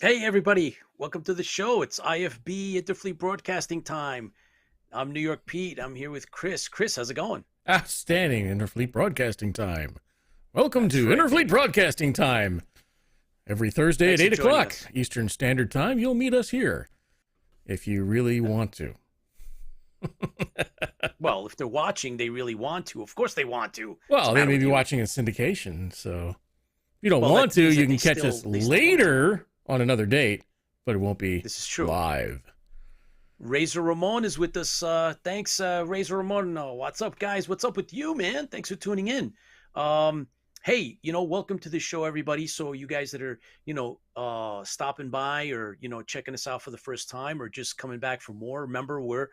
Hey, everybody. Welcome to the show. It's IFB Interfleet Broadcasting time. I'm New York Pete. I'm here with Chris. Chris, how's it going? Outstanding Interfleet Broadcasting Time. Welcome That's to right, Interfleet baby. Broadcasting Time. Every Thursday at Thanks for 8 joining o'clock us. Eastern Standard Time, you'll meet us here if you really want to. Well, if they're watching, they really want to. Of course they want to. What's the Well, they matter may with be you? watching in syndication, so if you don't Well, want that to, means you that can catch us they still want to. later on another date, but it won't be This is true. live. Razor Ramon is with us. Thanks, Razor Ramon. What's up, guys? What's up with you, man? Thanks for tuning in. Um, hey, welcome to the show, everybody. So you guys that are, stopping by or, checking us out for the first time or just coming back for more, remember we're,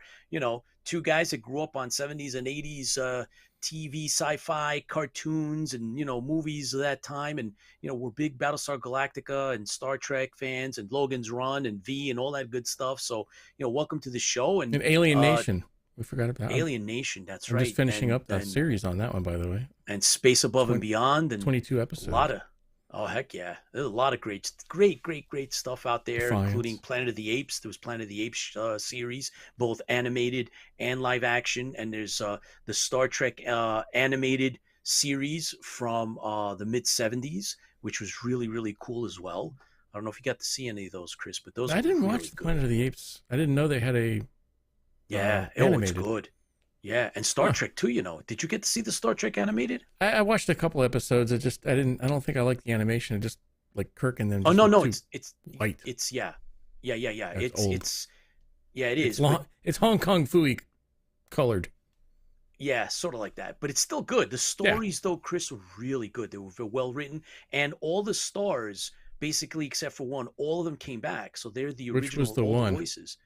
two guys that grew up on 70s and 80s TV, sci-fi, cartoons, and, movies of that time. And, we're big Battlestar Galactica and Star Trek fans and Logan's Run and V and all that good stuff. So, welcome to the show. And And Alien uh Nation, we forgot about. Alien Nation, that's I'm just right. finishing and up the and series on that one, by the way. and Space Above and Beyond, and 22 a lot episodes. of, oh heck yeah, there's a lot of great stuff out there, including Defiance. Planet of the Apes. There was Planet of the Apes series, both animated and live action. And there's the Star Trek animated series from the mid 70s, which was really cool as well. I don't know if you got to see any of those, Chris, but those I are didn't watch really the good. Planet of the Apes. I didn't know they had a Yeah. Oh, it's animated. good. Yeah. And Star Huh. Trek too, Did you get to see the Star Trek animated? I watched a couple episodes. I don't think I liked the animation. It just like Kirk and them Oh just no, looked no, too it's white. it's yeah. Yeah. That's old. It's yeah, it It's is. But long. It's Hong Kong Fooey colored. yeah, sort of like that. But it's still good. The Yeah. stories though, Chris, were really good. They were well written. And all the stars, basically except for one, all of them came back. So they're the Which was original, the all the one? voices.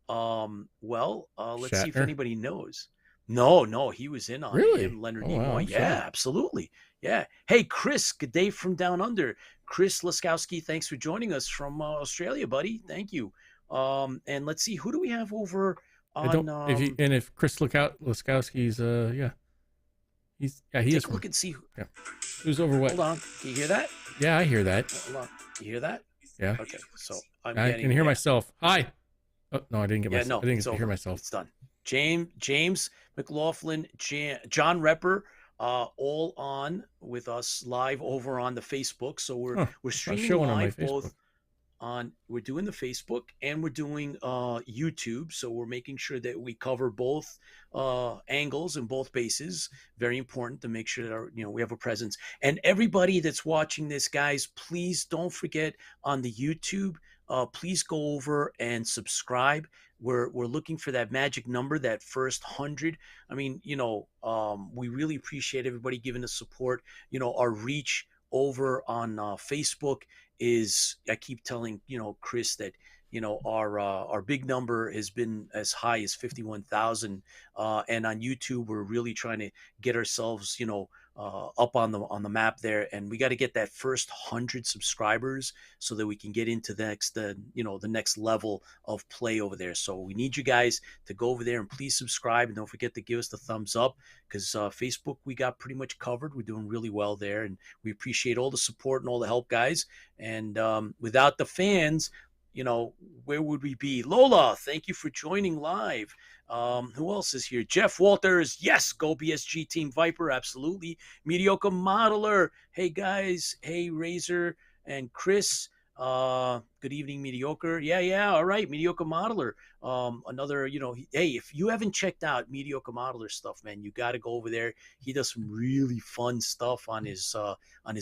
Let's see if Shatner. anybody knows. No, he was in on it. Really? Him, Leonard Oh wow, Nimoy. I'm Yeah, shocked. absolutely. Yeah. Hey, Chris, good day from down under. Chris Laskowski, thanks for joining us from Australia, buddy. Thank you. And let's see, who do we have over I don't. on If Chris Laskowski's yeah, he is take a from. look and see. Yeah. Who's over what? Hold on. Can you hear that? Yeah, I hear that. Hold on. You hear that? Yeah, Okay. So I'm I getting can hear yeah. myself. Hi. Oh no, I didn't get Yeah, myself. no, I didn't it's get to hear over. myself. It's done. James McLaughlin, John Repper, all on with us live over on the Facebook. So we're Huh. we're It's not streaming showing on my live Facebook. both on, we're doing the Facebook and we're doing YouTube. So we're making sure that we cover both angles and both bases. Very important to make sure that we have a presence. And everybody that's watching this, guys, please don't forget on the YouTube. Please go over and subscribe. We're looking for that magic number, that first 100. I mean, we really appreciate everybody giving us support. Our reach over on Facebook is, I keep telling Chris that our big number has been as high as 51,000, and on YouTube we're really trying to get ourselves up on the map there, and we got to get that first 100 subscribers so that we can get into the next level of play over there. So we need you guys to go over there and please subscribe, and don't forget to give us the thumbs up, because Facebook we got pretty much covered. We're doing really well there, and we appreciate all the support and all the help, guys. And without the fans, where would we be? Lola, thank you for joining live. Who else is here? Jeff Walters, yes, go BSG Team Viper, absolutely. Mediocre Modeler, hey guys, hey Razor and Chris. Good evening, Mediocre. Yeah, all right, Mediocre Modeler. Another, hey, if you haven't checked out Mediocre Modeler stuff, man, you got to go over there. He does some really fun stuff on his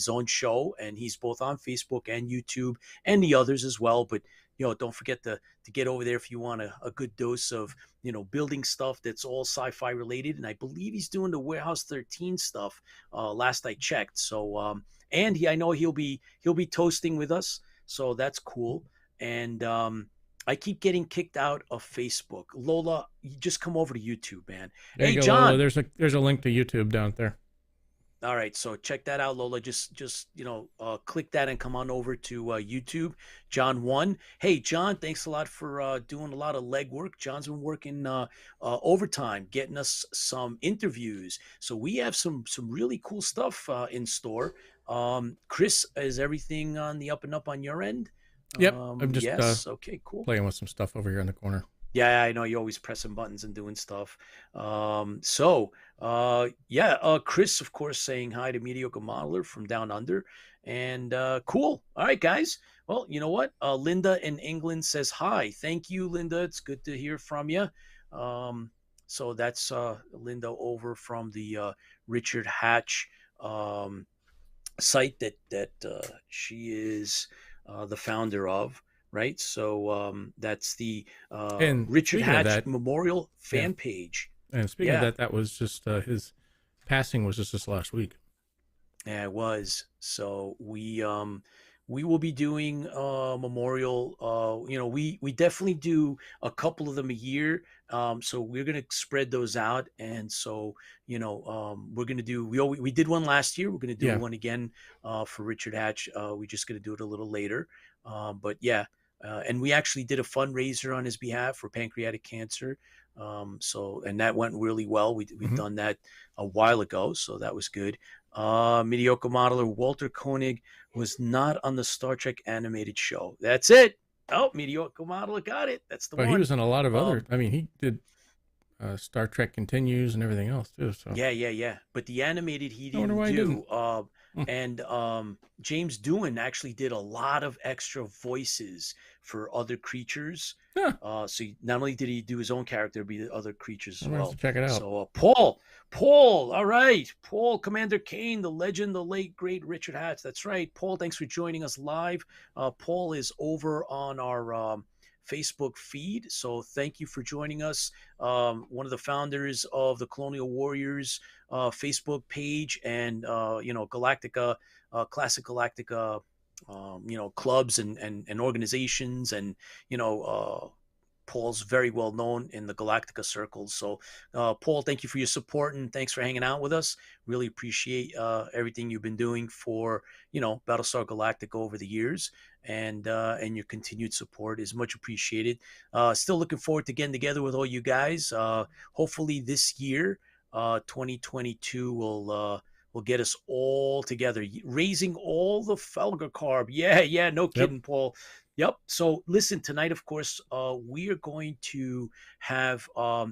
own show, and he's both on Facebook and YouTube and the others as well. But don't forget to get over there if you want a good dose of building stuff that's all sci-fi related. And I believe he's doing the Warehouse 13 stuff last I checked. So and I know he'll be toasting with us, so that's cool. And I keep getting kicked out of Facebook. Lola, you just come over to YouTube, man. There Hey you go, Lola. John. There's a link to YouTube down there. All right, so check that out, Lola. Just click that and come on over to YouTube. John One. Hey, John, thanks a lot for doing a lot of legwork. John's been working overtime, getting us some interviews. So we have some really cool stuff in store. Chris, is everything on the up and up on your end? Yep, I'm just Yes. Okay, cool. playing with some stuff over here in the corner. Yeah, I know you're always pressing buttons and doing stuff. Chris, of course, saying hi to Mediocre Modeler from Down Under. And cool. All right, guys. Well, you know what? Linda in England says hi. Thank you, Linda. It's good to hear from you. So that's Linda over from the Richard Hatch site that she is the founder of, right? So that's the And Richard speaking of Hatch that, Memorial yeah. fan page. And speaking of Yeah. that was just his passing was just this last week. Yeah, it was. So we will be doing memorial. We definitely do a couple of them a year. So we're gonna spread those out, and so we're gonna do. We did one last year. We're gonna do Yeah. one again for Richard Hatch. We're just gonna do it a little later. But yeah, and we actually did a fundraiser on his behalf for pancreatic cancer. And that went really well. We've Mhm. done that a while ago, so that was good. Mediocre modeler Walter Koenig was not on the Star Trek animated show. That's it. Oh, mediocre modeler got it. That's the But one. he was in a lot of other. I mean, he did Star Trek Continues and everything else too. So Yeah. But the animated he I wonder didn't why he do. didn't. And James Doohan actually did a lot of extra voices for other creatures. Huh. So not only did he do his own character, but the other creatures as I'm gonna have well. to check it out. So Paul, all right, Paul, Commander Kane, the legend, the late great Richard Hatch. That's right, Paul. Thanks for joining us live. Paul is over on our Facebook feed, so thank you for joining us. One of the founders of the Colonial Warriors Facebook page, and Galactica, Classic Galactica, clubs and organizations, and Paul's very well known in the Galactica circles. So, Paul, thank you for your support, and thanks for hanging out with us. Really appreciate everything you've been doing for Battlestar Galactica over the years, and your continued support is much appreciated. Still looking forward to getting together with all you guys. Hopefully this year, 2022 will get us all together, raising all the Felger carb. Yeah, no kidding, Yep. Paul. Yep. So listen, tonight, of course, we are going to have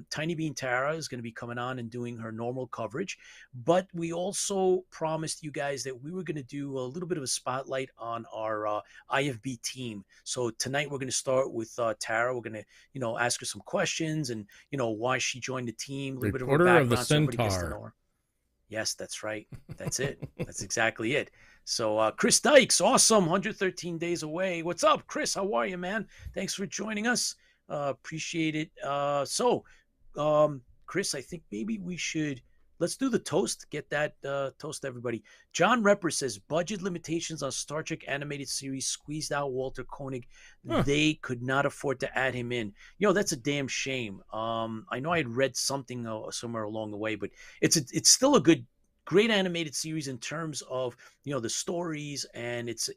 Tiny Bean Tara is going to be coming on and doing her normal coverage. But we also promised you guys that we were going to do a little bit of a spotlight on our IFB team. So tonight we're going to start with Tara. We're going to, ask her some questions and, why she joined the team, a little bit of her Reporter of the background so everybody gets to Centaur. know her. Yes, that's right. That's it. That's exactly it. So Chris Dykes, awesome, 113 days away. What's up, Chris? How are you, man? Thanks for joining us. Appreciate it. Chris, I think maybe let's do the toast. Get that toast, everybody. John Repper says budget limitations on Star Trek animated series squeezed out Walter Koenig. Huh. They could not afford to add him in. That's a damn shame. I know I had read something somewhere along the way, but it's still a great animated series in terms of the stories, and it's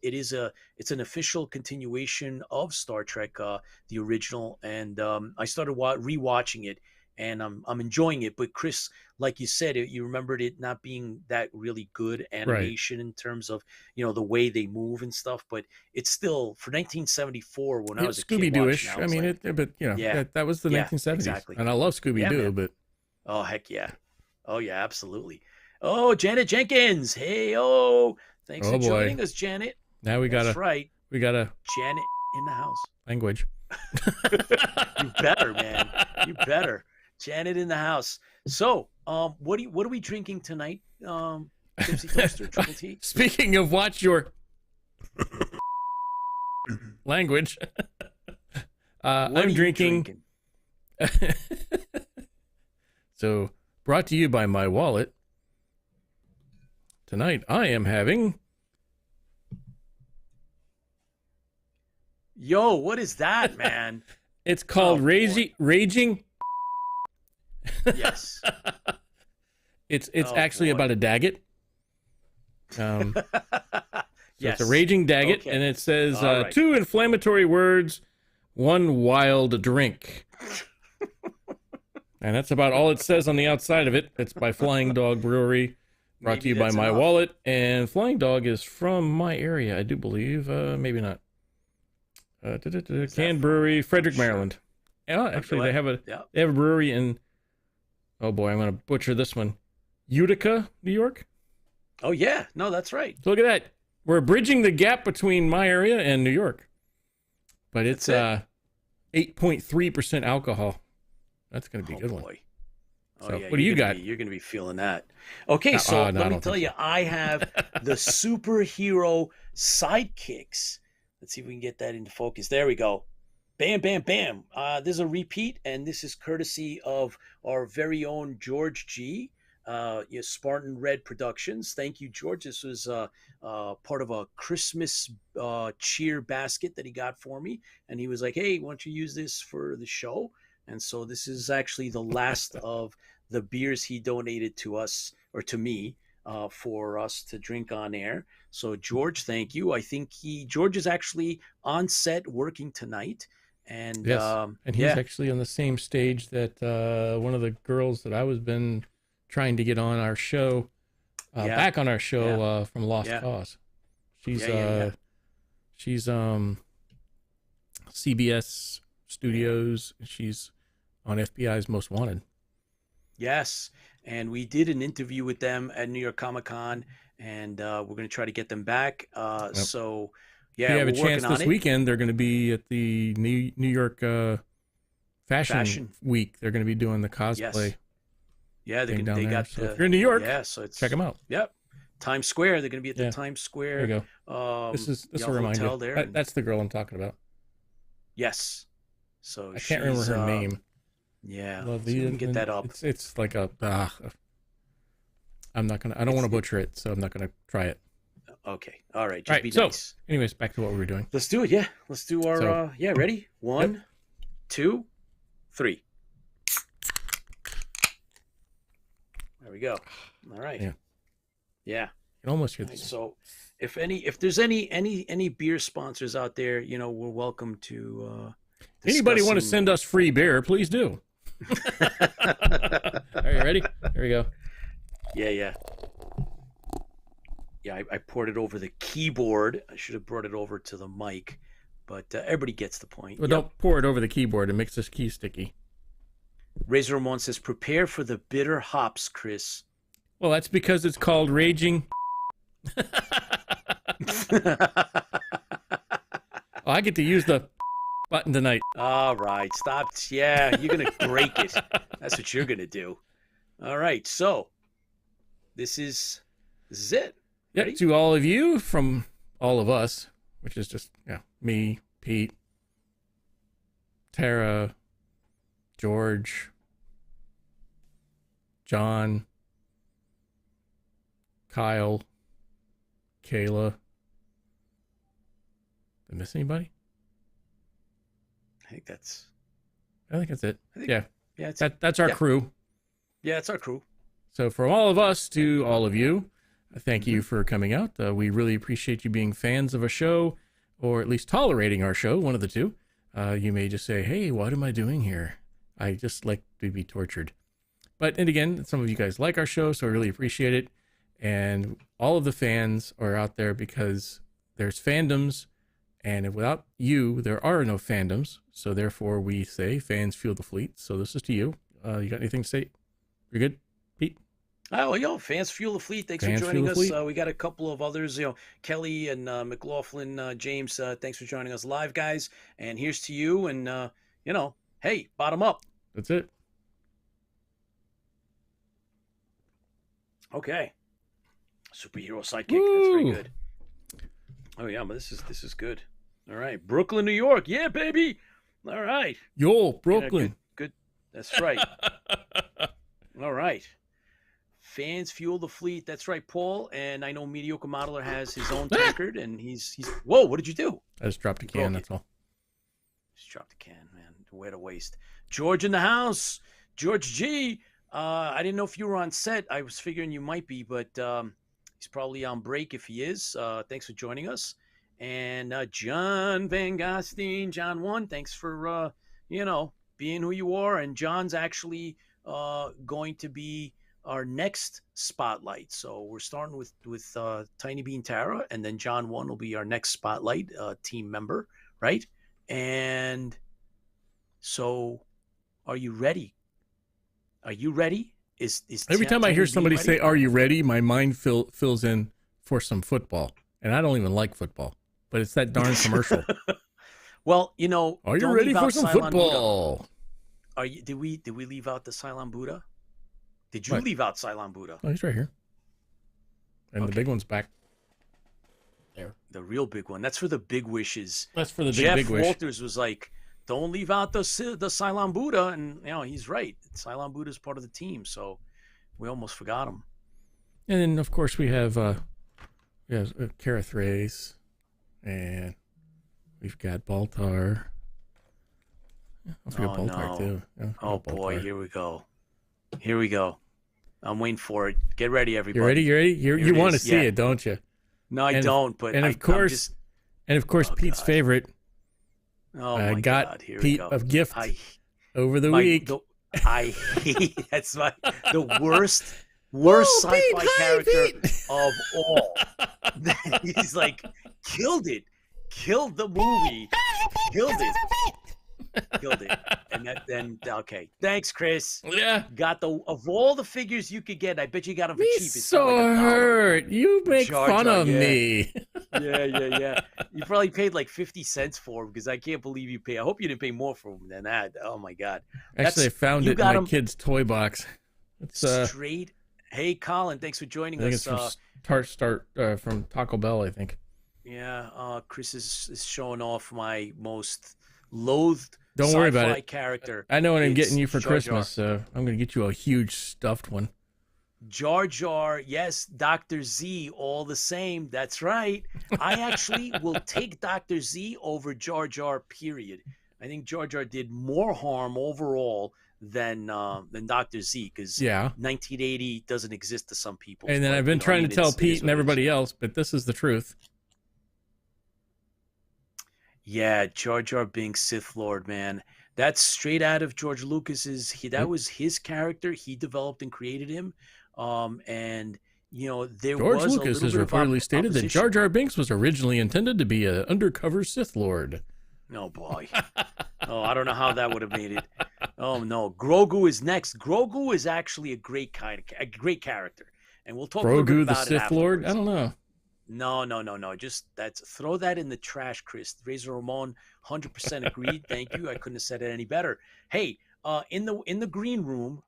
an official continuation of Star Trek, the original, and I started rewatching it, and I'm enjoying it. But Chris, like you said, you remembered it not being that really good animation in terms of the way they move and stuff, but it's still for 1974 when I was a kid Scooby-Doo-ish. watching, I mean, that was the 1970s, exactly. and I love Scooby-Doo, but oh heck yeah, absolutely. Oh, Janet Jenkins. Hey, thanks for joining us, Janet. Now we got right. We got a Janet in the house. Language. You better, man. You better. Janet in the house. So, what are we drinking tonight? Tipsy Toaster, Triple T. Speaking of watch your language, I'm drinking. So, brought to you by my wallet. Tonight, I am having. Yo, what is that, man? It's called Raging. Yes. It's actually about a Daggett. So yes. It's a Raging Daggett, and it says right. 2 inflammatory words, 1 wild drink. And that's about all it says on the outside of it. It's by Flying Dog Brewery. Brought to you by my wallet, and Flying Dog is from my area, I do believe. Maybe not. Can Brewery, Frederick, Maryland. Yeah, actually, they have a brewery in. Oh boy, I'm going to butcher this one. Utica, New York. Oh yeah, no, that's right. So look at that. We're bridging the gap between my area and New York. But it's 8.3% alcohol. That's going to be a good one. Oh, so, yeah, what do you got? You're going to be feeling that. Okay, so let me tell you, I have the superhero sidekicks. Let's see if we can get that into focus. There we go. Bam, bam, bam. This is a repeat, and this is courtesy of our very own George G. Spartan Red Productions. Thank you, George. This was part of a Christmas cheer basket that he got for me, and he was like, "Hey, why don't you use this for the show?" And so this is actually the last of the beers he donated to us, or to me, for us to drink on air. So George, thank you. I think George is actually on set working tonight. And yes, and he's actually on the same stage that one of the girls that I was been trying to get on our show, back on our show from Lost Cause. She's CBS Studios. She's on FBI's Most Wanted. Yes, and we did an interview with them at New York Comic Con, and we're going to try to get them back. So. Yeah, if you have a chance this weekend, they're going to be at the New York Fashion Week. They're going to be doing the cosplay. Yes. Yeah, they got. So if you're in New York, so check them out. Yep, Times Square. They're going to be at the Times Square. There you go. This is a reminder. There. That's the girl I'm talking about. Yes. So I can't remember her name. Yeah, so we can get that up. It's like a. I'm not gonna. I don't want to butcher it, so I'm not gonna try it. Okay. All right. Just be nice. Anyways, back to what we were doing. Let's do it. Yeah. Let's do our, ready? 1, 2, 3. There we go. All right. Yeah. Yeah. You can almost hear this. Right, so if there's any beer sponsors out there, we're welcome to, anybody want to send us free beer, please do. Are you ready? There we go. Yeah. Yeah, I poured it over the keyboard. I should have brought it over to the mic, but everybody gets the point. Well, don't pour it over the keyboard. It makes this key sticky. Razor Ramon says, prepare for the bitter hops, Chris. Well, that's because it's called Raging. I get to use the button tonight. All right, stop. Yeah, you're going to break it. That's what you're going to do. All right, so this is it. Yep, to all of you from all of us, which is just me, Pete, Tara, George, John, Kyle, Kayla. Did I miss anybody? I think that's it. Yeah, that's our crew. Yeah, it's our crew. So from all of us to all of you, thank you for coming out. We really appreciate you being fans of a show, or at least tolerating our show, one of the two. You may just say, hey, what am I doing here? I just like to be tortured. And again, some of you guys like our show, so I really appreciate it. And all of the fans are out there because there's fandoms, and without you, there are no fandoms. So therefore, we say fans fuel the fleet. So this is to you. You got anything to say? You're good, Pete? Oh, fans fuel the fleet. Thanks for joining us. We got a couple of others, Kelly and McLaughlin, James. Thanks for joining us live, guys. And here's to you. And hey, bottom up. That's it. Okay. Superhero sidekick. That's very good. Oh yeah, but this is good. All right, Brooklyn, New York. Yeah, baby. All right. Yo, Brooklyn. Good. That's right. All right. Fans fuel the fleet. That's right, Paul. And I know Mediocre Modeler has his own tankard, and he's. Whoa! What did you do? I just dropped a can. That's all. Just dropped a can, man. Way to waste. George in the house. George G. I didn't know if you were on set. I was figuring you might be, but he's probably on break if he is. Thanks for joining us. And John Van Gostein, John 1. Thanks for being who you are. And John's actually going to be our next spotlight. So we're starting with Tiny Bean Tara, and then John 1 will be our next spotlight team member, right? And so, are you ready? Are you ready? Is every time I hear somebody say, "Are you ready?" my mind fills in for some football, and I don't even like football, but it's that darn commercial. Well, you know, are you ready for some football? Are you? Did we leave out the Cylon Buddha? Did you leave out Cylon Buddha? Oh, he's right here, and the big one's back there. The real big one. That's for the big wishes. That's for the big wish. Walters was like, "Don't leave out the Cylon Buddha," and you know he's right. Cylon Buddha is part of the team, so we almost forgot him. And then, of course, we have Kara Thrace, and we've got Baltar. I forgot Baltar too. Oh boy, here we go. Here we go. I'm waiting for it. Get ready, everybody. You ready? You want to see it, don't you? No, I don't. But of course, Pete's favorite. Oh my God! Here Pete we go. of gift over the week. I hate that's the worst sci-fi character of all. He's like killed the movie, killed it, and then okay. Thanks, Chris. Yeah, got of all the figures you could get. I bet you got them for cheap. It's so like hurt. You make fun of me. Yeah. You probably paid like 50 cents for him because I can't believe you pay. I hope you didn't pay more for him than that. Oh my God. Actually, I found it in my kid's toy box. It's straight. Hey, Colin, thanks for joining us. It's from Taco Bell, I think. Yeah, Chris is showing off my most loathed. Don't worry about it. Character. I know what I'm getting you for Christmas, so I'm going to get you a huge stuffed one. Jar Jar, yes, Dr. Z, all the same. That's right. I actually will take Dr. Z over Jar Jar, period. I think Jar Jar did more harm overall than Dr. Z, because 1980 doesn't exist to some people. And then I've been trying to tell Pete and everybody else, but this is the truth. Yeah, Jar Jar being Sith Lord, man. That's straight out of George Lucas's. That was his character. He developed and created him. And you know, George Lucas has reportedly stated that Jar Jar Binks was originally intended to be an undercover Sith Lord. Oh boy. I don't know how that would have made it. Oh no, Grogu is next. Grogu is actually a great character, and we'll talk a little bit about the Sith Lord. I don't know. No. Just throw that in the trash, Chris. Razor Ramon, 100% agreed. Thank you. I couldn't have said it any better. Hey, in the green room,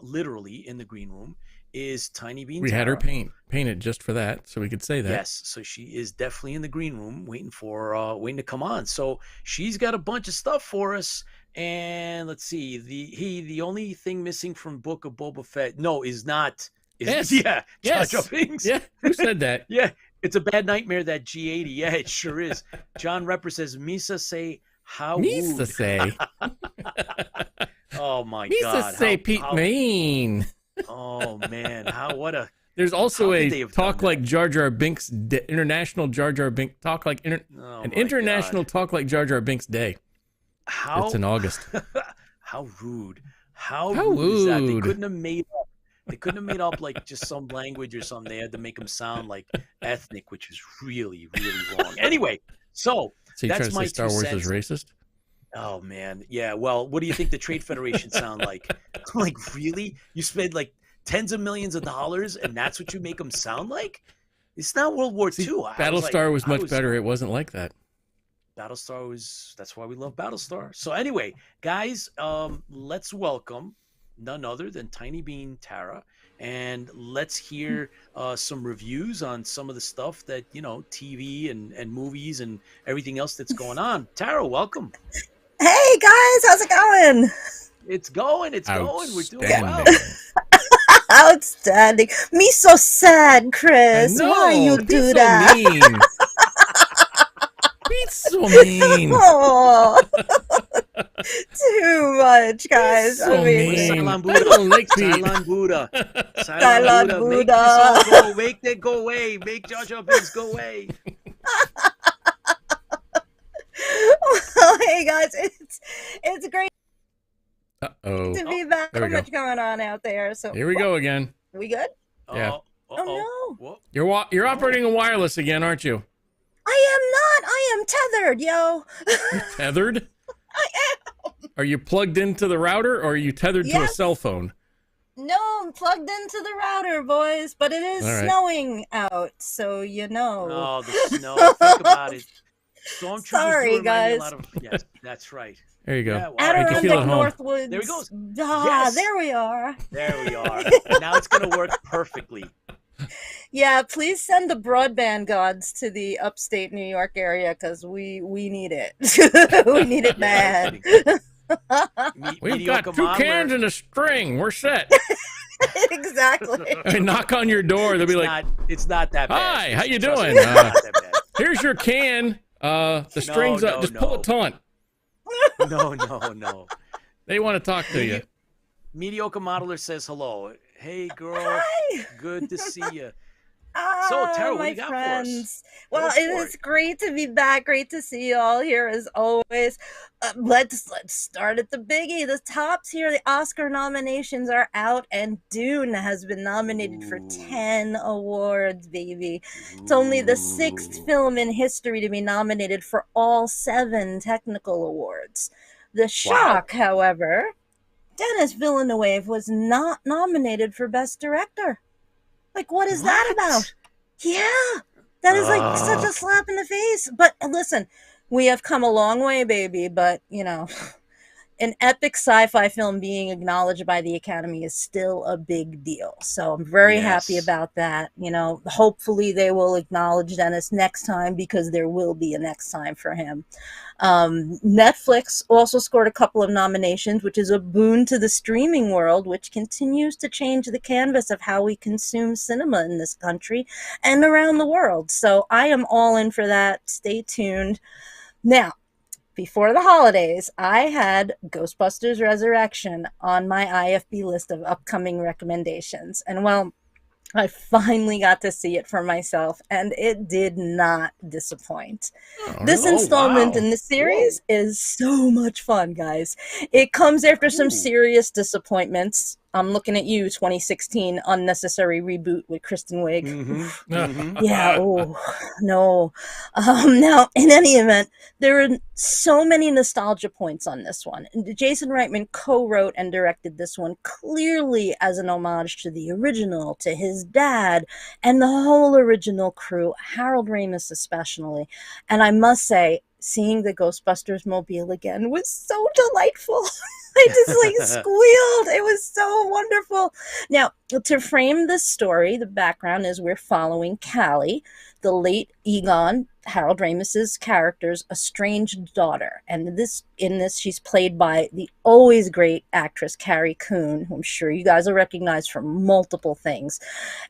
literally in the green room, is Tiny Bean. We had her painted just for that, so we could say that. Yes, so she is definitely in the green room, waiting to come on. So she's got a bunch of stuff for us. And let's see, the only thing missing from Book of Boba Fett, is not. Jar Jar Binks. Yeah, who said that? Yeah. It's a bad nightmare, that G80. Yeah, it sure is. John Repper says, Misa say how Misa say. Oh my Misa God. Misa say Pete Main. Oh man, There's also a Talk Like Jar Jar Binks International Jar Jar Binks Talk Like International Talk Like Jar Jar Binks Day. It's in August. How rude. How rude is that? They couldn't have made up like just some language or something. They had to make them sound like ethnic, which is really, really wrong. Anyway, so that's my Star Wars is racist. Oh man, yeah. Well, what do you think the Trade Federation sound like? Like, really? You spend like tens of millions of dollars, and that's what you make them sound like? It's not World War II. Battlestar was much better. It wasn't like that. Battlestar was. That's why we love Battlestar. So anyway, guys, let's welcome none other than Tiny Bean Tara, and let's hear some reviews on some of the stuff that, TV and movies and everything else that's going on. Tara, welcome. Hey guys, how's it going? It's going. We're doing well. Outstanding. Me so sad, Chris. Why you do that? Mean. Be so mean. Too much, guys. Cylon Buddha. I don't like Cylon Buddha. Cylon Buddha. Make that go away. Make Jar Jar Binks go away. Well, hey guys, it's great to be back. So much going on out there. So here we go again. We good? Yeah. Oh no. You're operating a wireless again, aren't you? I am tethered, yo. You're tethered? I am. Are you plugged into the router, or are you tethered to a cell phone? No, I'm plugged into the router, boys, but it is snowing out, so you know. Oh, the snow. Think about it. Sorry, guys. Yes, that's right. There you go. Yeah, wow. Adirondack Northwoods. There he goes. Yes. There we are. There we are. Now it's going to work perfectly. Yeah, please send the broadband gods to the upstate New York area, because we need it. We need it bad. We've got 2 cans and a string. We're set. Exactly. I knock on your door. They'll be like, it's not that bad. Hi, how you doing? Here's your can. The string's up. Just pull a taunt. No. They want to talk to you. Mediocre Modeler says hello. Hey, girl. Hi. Good to see you. So, Tara, what do you got for us? Well, it is great to be back. Great to see you all here as always. Let's start at the biggie. The tops here, the Oscar nominations are out, and Dune has been nominated for 10 awards, baby. It's only the 6th film in history to be nominated for all 7 technical awards. The shock, however, Denis Villeneuve was not nominated for Best Director. Like, what is that about? Yeah, that is like such a slap in the face. But listen, we have come a long way, baby. But, you know, an epic sci-fi film being acknowledged by the Academy is still a big deal. So I'm very happy about that. You know, hopefully they will acknowledge Denis next time, because there will be a next time for him. Netflix also scored a couple of nominations, which is a boon to the streaming world, which continues to change the canvas of how we consume cinema in this country and around the world. So I am all in for that. Stay tuned. Now, before the holidays, I had Ghostbusters Resurrection on my IFB list of upcoming recommendations. And well, I finally got to see it for myself, and it did not disappoint. This installment in the series is so much fun, guys. It comes after some serious disappointments. I'm looking at you, 2016 unnecessary reboot with Kristen Wiig. Yeah, no. Now, in any event, there are so many nostalgia points on this one. Jason Reitman co-wrote and directed this one clearly as an homage to the original, to his dad, and the whole original crew, Harold Ramis especially. And I must say, seeing the Ghostbusters mobile again was so delightful. I just squealed. It was so wonderful. Now, to frame this story, the background is we're following Callie, the late Egon, Harold Ramis's character's estranged daughter. And in this, she's played by the always great actress Carrie Coon, who I'm sure you guys will recognize from multiple things.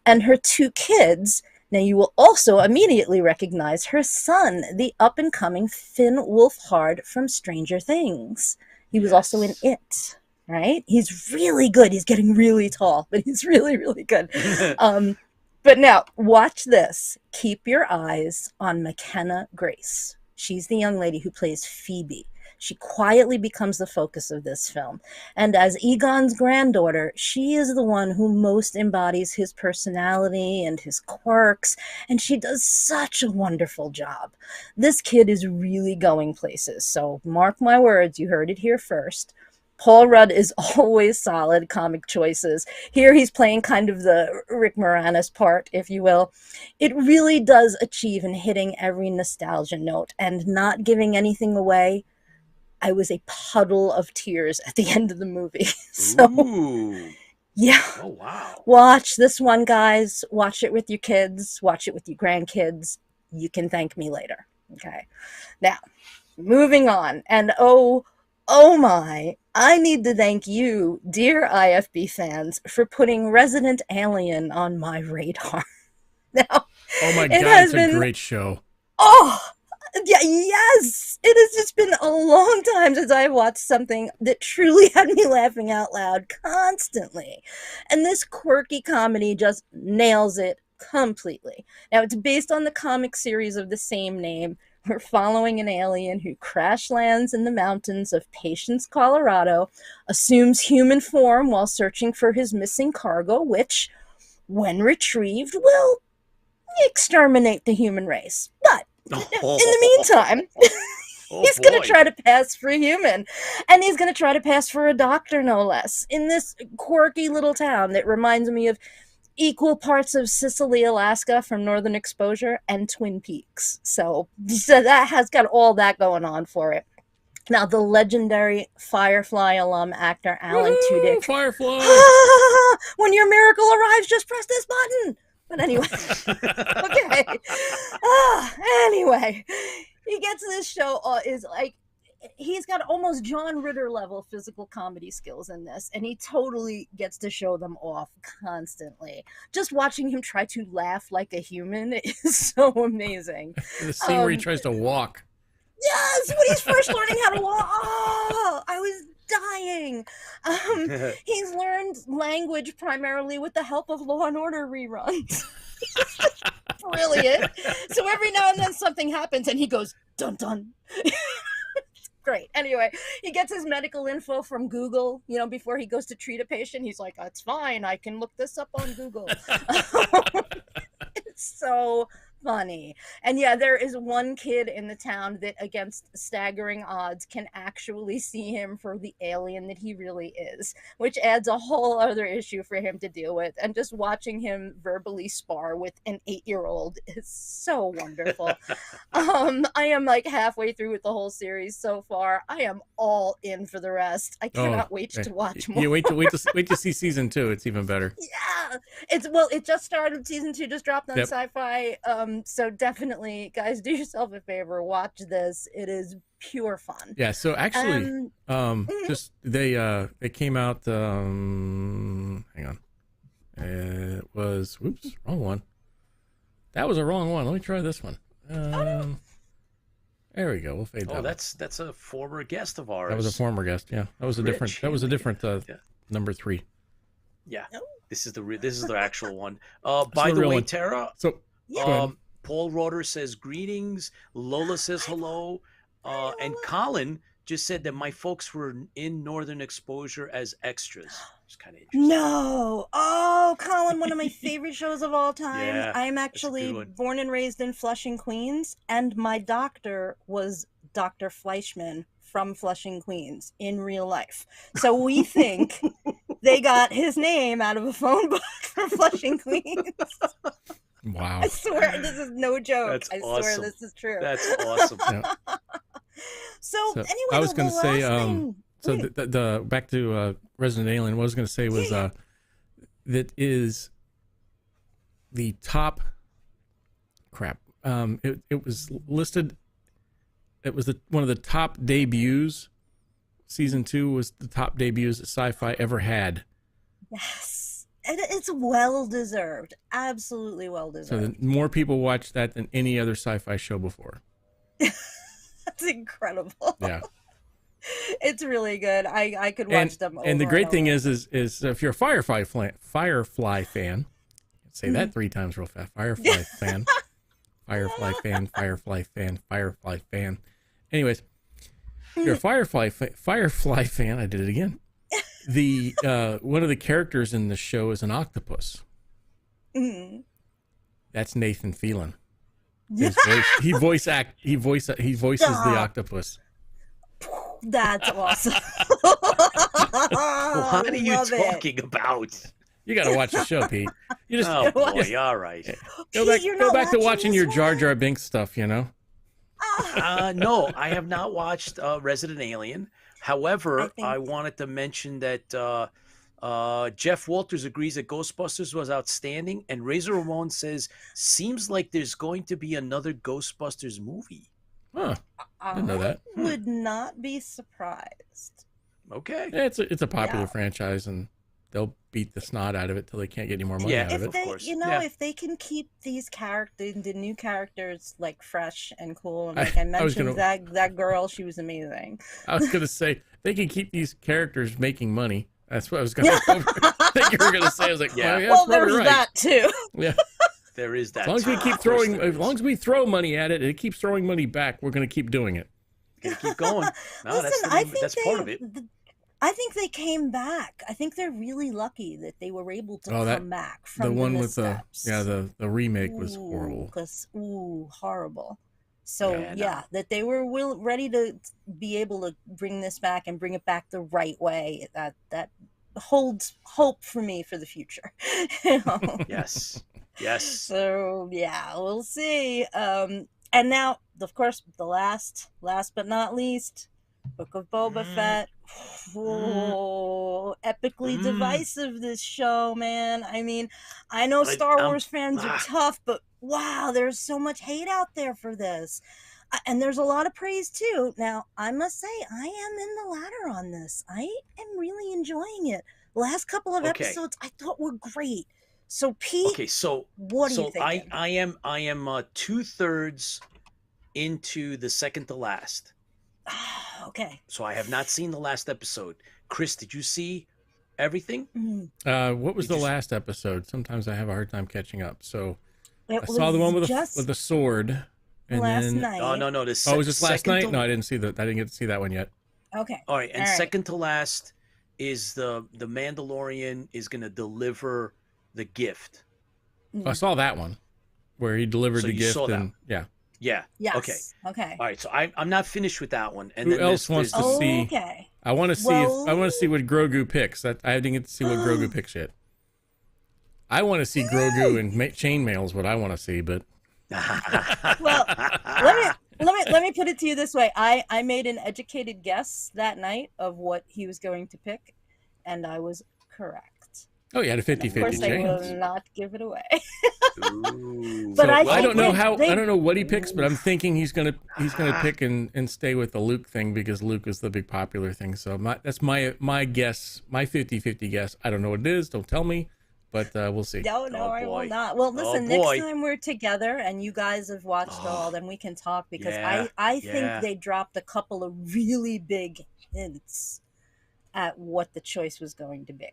And her 2 kids. Now, you will also immediately recognize her son, the up-and-coming Finn Wolfhard from Stranger Things. He was also in It, right? He's really good. He's getting really tall, but he's really, really good. But now, watch this. Keep your eyes on McKenna Grace. She's the young lady who plays Phoebe. She quietly becomes the focus of this film. And as Egon's granddaughter, she is the one who most embodies his personality and his quirks, and she does such a wonderful job. This kid is really going places, so mark my words, you heard it here first. Paul Rudd is always solid comic choices. Here he's playing kind of the Rick Moranis part, if you will. It really does achieve in hitting every nostalgia note and not giving anything away. I was a puddle of tears at the end of the movie. Yeah. Oh, wow. Watch this one, guys. Watch it with your kids. Watch it with your grandkids. You can thank me later. Okay. Now, moving on. And oh my, I need to thank you, dear IFB fans, for putting Resident Alien on my radar. Now, oh my God, it's a great show. Oh, yeah, yes! It has just been a long time since I watched something that truly had me laughing out loud constantly. And this quirky comedy just nails it completely. Now, it's based on the comic series of the same name. We're following an alien who crash lands in the mountains of Patience, Colorado, assumes human form while searching for his missing cargo, which, when retrieved, will exterminate the human race. But In the meantime, he's going to try to pass for human, and he's going to try to pass for a doctor, no less, in this quirky little town that reminds me of equal parts of Sicily, Alaska from Northern Exposure and Twin Peaks. So that has got all that going on for it. Now, the legendary Firefly alum actor Alan Tudyk. Firefly! When your miracle arrives, just press this button. But anyway, okay. Anyway, he gets this show, is like, he's got almost John Ritter level physical comedy skills in this, and he totally gets to show them off constantly. Just watching him try to laugh like a human is so amazing. The scene where he tries to walk. Yes, when he's first learning how to walk. Oh, I was dying. He's learned language primarily with the help of Law and Order reruns. Brilliant. So every now and then something happens and he goes, dun dun. Great. Anyway, he gets his medical info from Google, before he goes to treat a patient. He's like, that's fine. I can look this up on Google. It's so funny. And yeah, there is one kid in the town that, against staggering odds, can actually see him for the alien that he really is, which adds a whole other issue for him to deal with. And just watching him verbally spar with an 8-year-old is so wonderful. I am like halfway through with the whole series so far. I am all in for the rest. I cannot wait to watch more. You wait to see season 2. It's even better. Yeah, it just started. Season 2 just dropped on SyFy. So definitely, guys, do yourself a favor. Watch this. It is pure fun. Yeah. So actually, just they came out. Hang on. It was wrong one. That was a wrong one. Let me try this one. There we go. We'll fade that. Oh, that's a former guest of ours. That was a former guest. Yeah, that was a different. That was a different number 3. Yeah, this is the actual one. By the way, Tara. So Paul Roeder says greetings. Lola says hello. And Colin just said that my folks were in Northern Exposure as extras. It's kind of interesting. No. Oh, Colin, one of my favorite shows of all time. Yeah, I'm actually born and raised in Flushing, Queens, and my doctor was Dr. Fleischman from Flushing, Queens in real life. So we think they got his name out of a phone book from Flushing, Queens. Wow. I swear, this is no joke. I swear this is true. That's awesome. Yeah. So anyway, I was going to say, so the back to Resident Alien, what I was going to say was that is the top it was listed, it was one of the top debuts. Season 2 was the top debuts that SyFy ever had. Yes. It's well-deserved. Absolutely well-deserved. So more people watch that than any other SyFy show before. That's incredible. Yeah. It's really good. I could watch them over and the great thing is if you're a Firefly fan, say that 3 times real fast. Firefly fan. Firefly fan, Firefly fan, Firefly fan. Anyways, if you're a Firefly fan, I did it again. The one of the characters in the show is an octopus. Mm-hmm. That's Nathan Fillion. His voice, he voices the octopus. That's awesome. What are you talking about? You got to watch the show, Pete. You just all right. Go back to watching your Jar Jar Binks stuff. No, I have not watched Resident Alien. However, I wanted to mention that Jeff Walters agrees that Ghostbusters was outstanding, and Razor Ramon says, seems like there's going to be another Ghostbusters movie. Huh. I didn't know that. Would not be surprised. Okay. Yeah, it's a popular franchise, and they'll beat the snot out of it till they can't get any more money out of it. Of course. If they can keep these characters, the new characters, like fresh and cool, and like I mentioned, that girl, she was amazing. I was gonna say they can keep these characters making money. That's what I was gonna think you were gonna say. I was like, well, there's that too. Yeah. There is that. As long as we keep throwing, as long as we throw money at it, it keeps throwing money back. We're going to keep doing it. Keep going. No, Listen, that's part of it. I think they came back. I think they're really lucky that they were able to come back from the one the with missteps. the remake was horrible. Horrible. So that they were ready to be able to bring this back and bring it back the right way. That holds hope for me for the future. Yes. So we'll see. And now, of course, the last but not least, Book of Boba Fett. Oh, epically divisive, this show, man. I mean, I know Star Wars fans are tough, but wow, there's so much hate out there for this. And there's a lot of praise too. Now, I must say, I am in the latter on this. I am really enjoying it. The last couple of episodes I thought were great. So, Pete, what are you thinking? I am 2/3 into the second to last. Okay. So I have not seen the last episode. Chris, did you see everything? What was the last episode? Sometimes I have a hard time catching up. So I saw the one with the sword. And last night. Oh no! Was this last night? No, I didn't see that. I didn't get to see that one yet. Okay. All right, and second to last is the Mandalorian is going to deliver the gift. I saw that one where he delivered the gift. Yeah. Yes. Okay. All right. So I'm not finished with that one. And who else wants to see? Okay. I want to see. I want to see what Grogu picks. I didn't get to see what Grogu picks yet. I want to see Grogu and chainmail is what I want to see, but. Well, let me put it to you this way. I made an educated guess that night of what he was going to pick, and I was correct. Oh, you had a 50-50 chance. Of course, I will not give it away. But I don't know I don't know what he picks, but I'm thinking he's gonna pick and stay with the Luke thing because Luke is the big popular thing. So that's my guess, my 50-50 guess. I don't know what it is. Don't tell me. But we'll see. No, I will not. Well, listen, next time we're together and you guys have watched it all, then we can talk because I think they dropped a couple of really big hints at what the choice was going to be.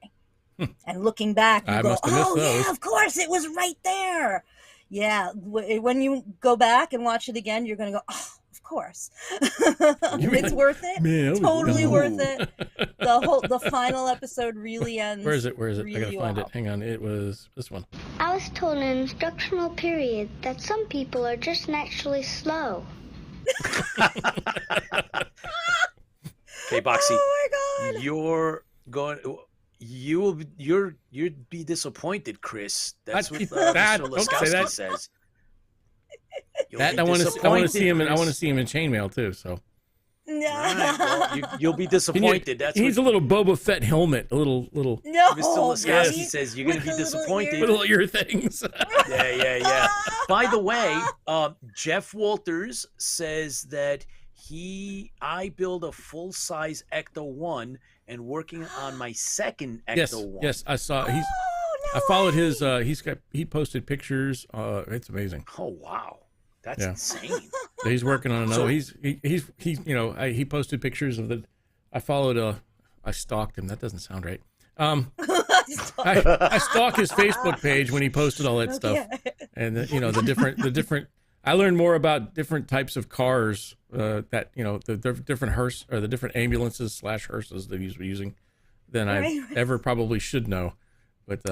And looking back, you go, yeah, of course, it was right there. Yeah, when you go back and watch it again, you're going to go, oh, of course. It's worth it. Man, totally worth it. The final episode really ends. Where is it? Really I gotta find it. Hang on. It was this one. I was told in an instructional period that some people are just naturally slow. Okay, Boxy. Oh my God. You'd be disappointed, Chris. That's what Mr. Laskowski says. I want to see him. I want to see him in chainmail too. So. Right, well, you'll be disappointed. He needs a little Boba Fett helmet. A little. No, Mr. Laskowski says you're going to be disappointed. Little ear things. Yeah. By the way, Jeff Walters says that I build a full-size Ecto-1 and working on my second Ecto-1. Yes, I saw. I followed his. He posted pictures. It's amazing. Oh wow. That's insane. He's working on another. He posted pictures of the. I followed. I stalked him. That doesn't sound right. I stalked his Facebook page when he posted all that stuff, and the different. I learned more about different types of cars that the different hearse or the different ambulances / hearses that he's using than I ever probably should know. But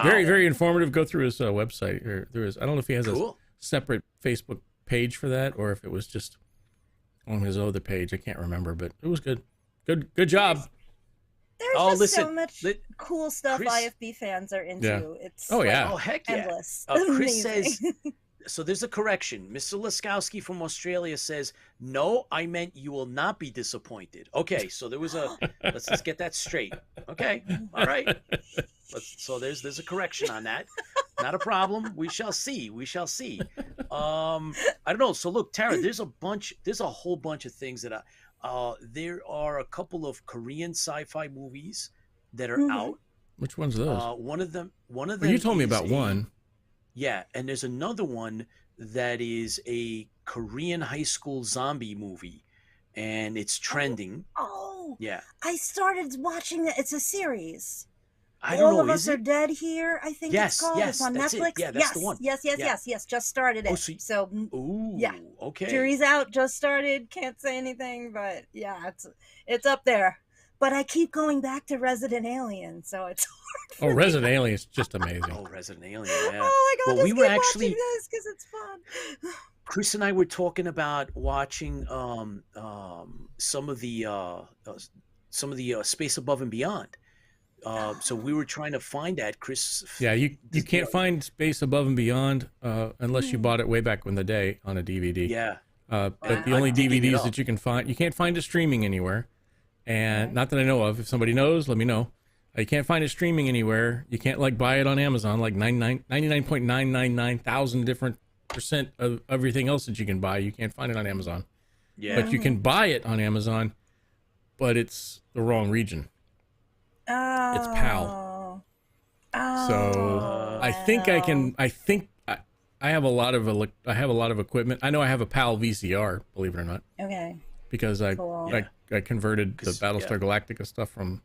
very, very informative. Go through his website. I don't know if he has a separate Facebook page for that or if it was just on his other page. I can't remember, but it was good. Good job. There's so much cool stuff IFB fans are into. Yeah. It's heck endless. Chris says, so there's a correction. Mr. Laskowski from Australia says, no, I meant you will not be disappointed. Okay, so there was let's just get that straight. Okay, all right. So there's a correction on that. Not a problem. We shall see. I don't know. So look, Tara, there's a whole bunch of things that there are a couple of Korean sci-fi movies that are out. Which one's those? One of them. Well, you told me about one. Yeah, and there's another one that is a Korean high school zombie movie, and it's trending. Oh, yeah. I started watching it. It's a series. I don't know. All of Us Are Dead Here, I think it's called. It's on Netflix. Yeah, that's the one. Yes. Just started it. So yeah. Okay. Jury's out. Just started. Can't say anything, but yeah, it's up there. But I keep going back to Resident Alien, so it's hard. Resident Alien is just amazing. Resident Alien. Yeah. Oh my God! Well, we were actually watching this because it's fun. Chris and I were talking about watching some of the Space Above and Beyond. So we were trying to find that, Chris. Yeah, you can't find Space Above and Beyond unless you bought it way back in the day on a DVD. Yeah. But the only DVDs that you can can't find it streaming anywhere. And not that I know of. If somebody knows, let me know. You can't find it streaming anywhere. You can't buy it on Amazon, 99.999 thousand different % of everything else that you can buy. You can't find it on Amazon. Yeah. But you can buy it on Amazon, but it's the wrong region. Oh. It's PAL. Oh. So I think I have a lot of equipment. I know I have a PAL VCR, believe it or not. Okay. Because I converted the Battlestar Galactica stuff from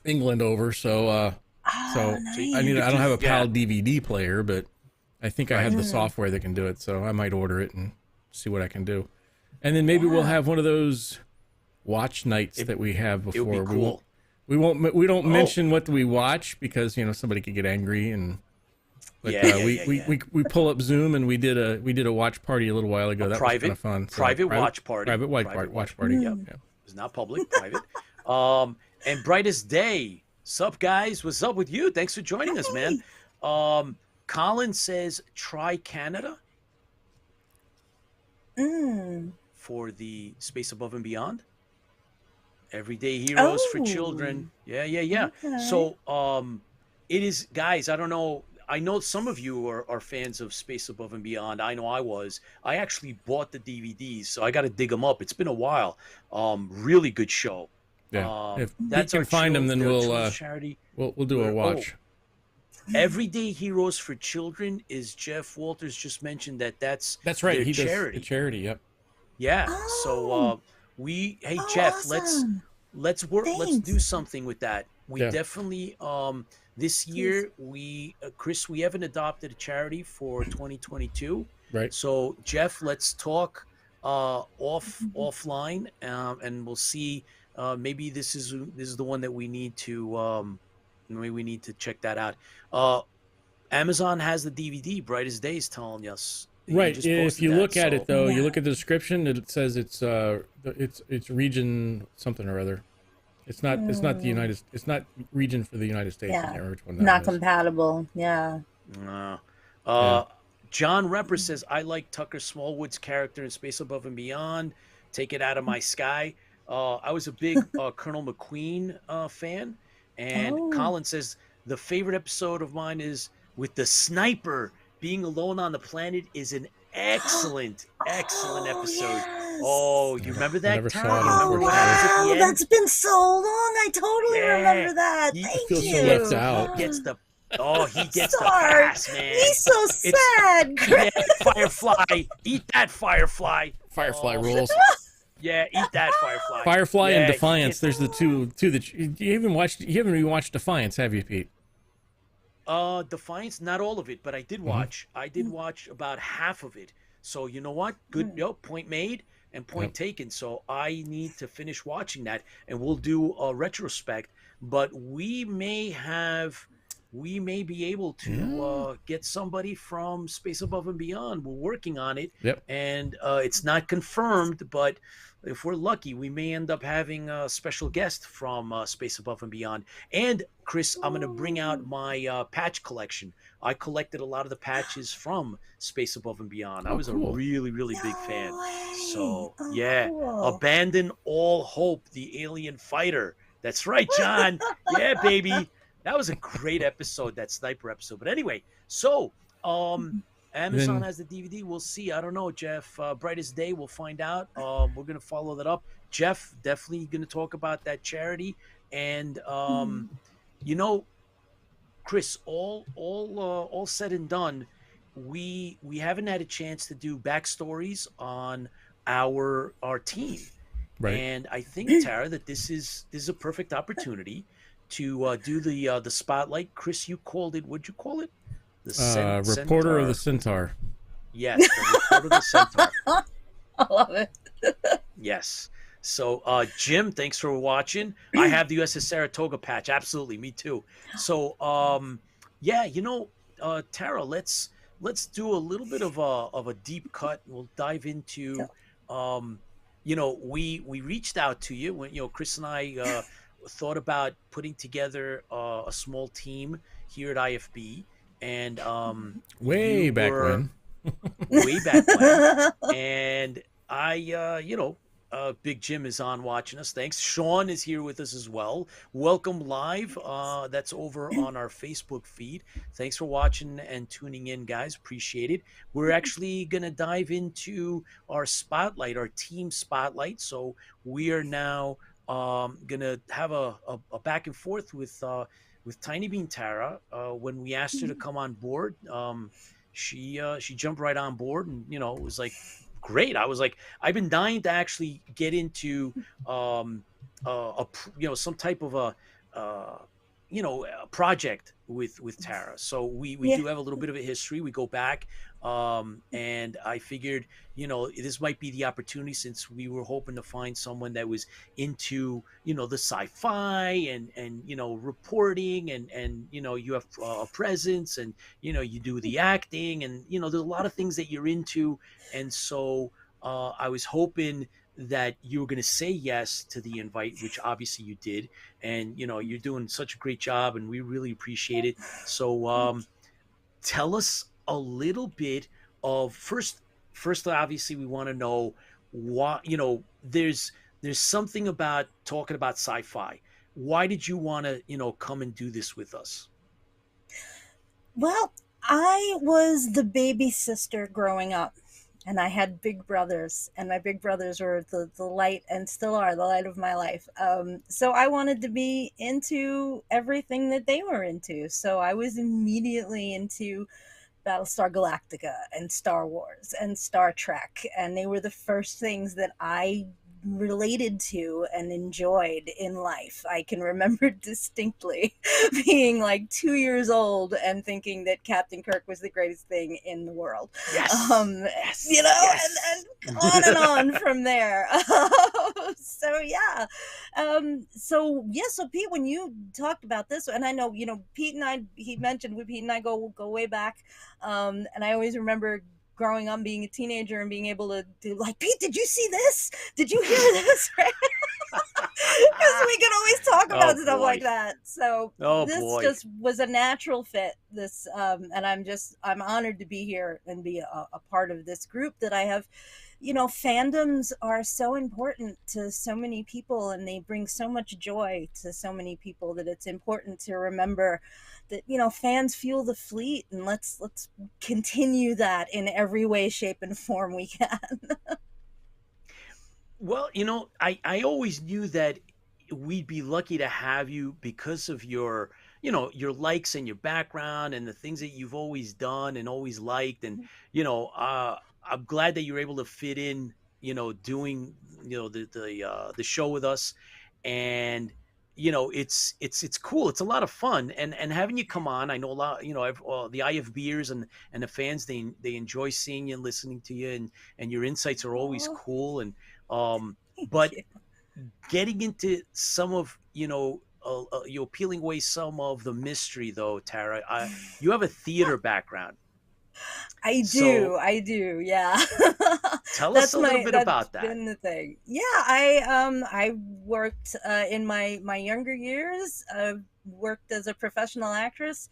England over, so nice. I don't have a PAL DVD player, but I think I have the software that can do it, so I might order it and see what I can do. And then maybe we'll have one of those watch nights that we have before. It would be cool. We don't mention what we watch because somebody could get angry and. But we pull up Zoom and we did a watch party a little while ago. That was kind of fun. Private watch party. Private watch party. Yep. It was not public, private. And Brightest Day. Sup, guys? What's up with you? Thanks for joining us, man. Colin says try Canada for the Space Above and Beyond. Everyday Heroes for Children. Yeah. Okay. So it is, guys, I don't know. I know some of you are fans of Space Above and Beyond. I know I was. I actually bought the DVDs, so I got to dig them up. It's been a while. Really good show. Yeah. If we can find them, then we'll do a watch. Everyday Heroes for Children is Jeff Walters just mentioned that's right. He charity. Does the charity. Yep. Yeah. So Jeff, let's work. Thanks. Let's do something with that. We definitely this year Chris, we haven't adopted a charity for 2022. Right. So Jeff, let's talk offline, and we'll see. Maybe this is the one that we need to maybe we need to check that out. Amazon has the DVD. Brightest Day is telling us. Right. If you look at it though, you look at the description. It says it's region something or other. It's not the United. It's not region for the United States. Yeah. I can't remember which one that Not is. compatible. Yeah. John Repper says I like Tucker Smallwood's character in Space Above and Beyond. Take it out of my sky. I was a big Colonel McQueen fan, and Colin says the favorite episode of mine is with the sniper being alone on the planet is an excellent episode. Yes. Oh, you remember that? I never Tara? saw it, You remember what happens at the Wow, end? that's been so long. I totally remember that. He Thank feels you. so left out. He gets the Sorry. pass, man. He's so sad. Yeah, Firefly, eat that Firefly. Firefly rules. Yeah, eat that Firefly. Firefly Yeah, and Defiance. There's the two that you haven't even watched Defiance, have you, Pete? Defiance, not all of it, but I did watch. I did watch about half of it. So you know what? Good, point made and point taken. So I need to finish watching that, and we'll do a retrospect. But we may be able to get somebody from Space Above and Beyond. We're working on it, and it's not confirmed, but if we're lucky, we may end up having a special guest from Space Above and Beyond. And Chris, I'm going to bring out my patch collection. I collected a lot of the patches from Space Above and Beyond. I was a really, really big fan. So cool. Abandon all hope, the alien fighter. That's right, John. Yeah, baby. That was a great episode, that sniper episode. But anyway, so Amazon has the DVD. We'll see. I don't know, Jeff. Brightest Day, we'll find out. We're going to follow that up. Jeff, definitely going to talk about that charity. And, Chris, all said and done, we haven't had a chance to do backstories on our team. Right. And I think, Tara, that this is a perfect opportunity to do the spotlight. Chris, you called it. What'd you call it? The Reporter of the Centaur. Yes, the Reporter of the Centaur. I love it. Yes. So, Jim, thanks for watching. I have the USS Saratoga patch. Absolutely, me too. So, Tara, let's let's do a little bit of a deep cut. We'll dive into, we reached out to you when, Chris and I thought about putting together a small team here at IFB, and way back when, and I, Big Jim is on watching us. Thanks. Sean is here with us as well. Welcome live. That's over on our Facebook feed. Thanks for watching and tuning in, guys. Appreciate it. We're actually going to dive into our spotlight, our team spotlight. So we are now going to have a back and forth with Tiny Bean Tara. When we asked her to come on board, she jumped right on board, and it was like great. I was like, I've been dying to actually get into some type of a project with Tara. So we do have a little bit of a history. We go back, and I figured this might be the opportunity, since we were hoping to find someone that was into the sci-fi and reporting, and you have a presence, and you do the acting, and there's a lot of things that you're into. And so I was hoping that you were going to say yes to the invite, which obviously you did. And, you're doing such a great job, and we really appreciate it. So tell us a little bit of first, obviously we want to know what, there's something about talking about sci-fi. Why did you want to, come and do this with us? Well, I was the baby sister growing up. And I had big brothers, and my big brothers were the light, and still are the light of my life. So I wanted to be into everything that they were into. So I was immediately into Battlestar Galactica and Star Wars and Star Trek. And they were the first things that I related to and enjoyed in life. I can remember distinctly being like 2 years old and thinking that Captain Kirk was the greatest thing in the world. Yes. Yes. And on from there. So Pete, when you talked about this, and I know, Pete and I, he mentioned Pete and I go way back. And I always remember growing up, being a teenager, and being able to do like, Pete, did you see this? Did you hear this? Right? Because we could always talk about stuff like that. So just was a natural fit. This, and I'm honored to be here and be a part of this group that I have. Fandoms are so important to so many people, and they bring so much joy to so many people, that it's important to remember that, fans fuel the fleet, and let's continue that in every way, shape, and form we can. Well, I always knew that we'd be lucky to have you because of your likes and your background and the things that you've always done and always liked. And, I'm glad that you're able to fit in, doing, the show with us. And, it's cool. It's a lot of fun. And having you come on, I know a lot, the IFBers and the fans, they enjoy seeing you and listening to you, and your insights are always cool. And, but getting into some of, you peeling away some of the mystery though, Tara, you have a theater background. I do. Yeah. Tell us a little bit about that. That's been the thing. Yeah. I worked, in my younger years, worked as a professional actress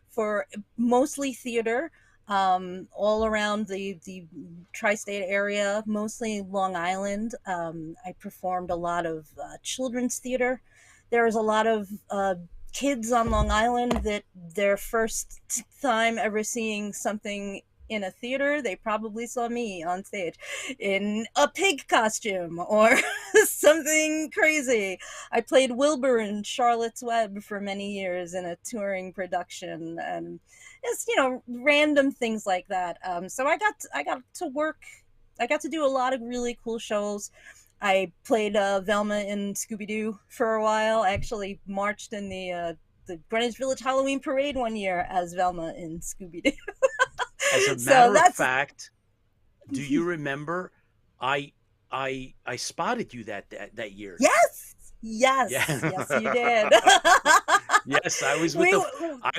for mostly theater, all around the tri-state area, mostly Long Island. I performed a lot of children's theater. There was a lot of kids on Long Island that their first time ever seeing something in a theater, they probably saw me on stage in a pig costume or something crazy. I played Wilbur in Charlotte's Web for many years in a touring production, and it's, random things like that. So I got to work. I got to do a lot of really cool shows. I played Velma in Scooby-Doo for a while. I actually marched in the Greenwich Village Halloween Parade one year as Velma in Scooby-Doo. As a matter of fact, do you remember? I spotted you that year. Yes, you did. Yes, I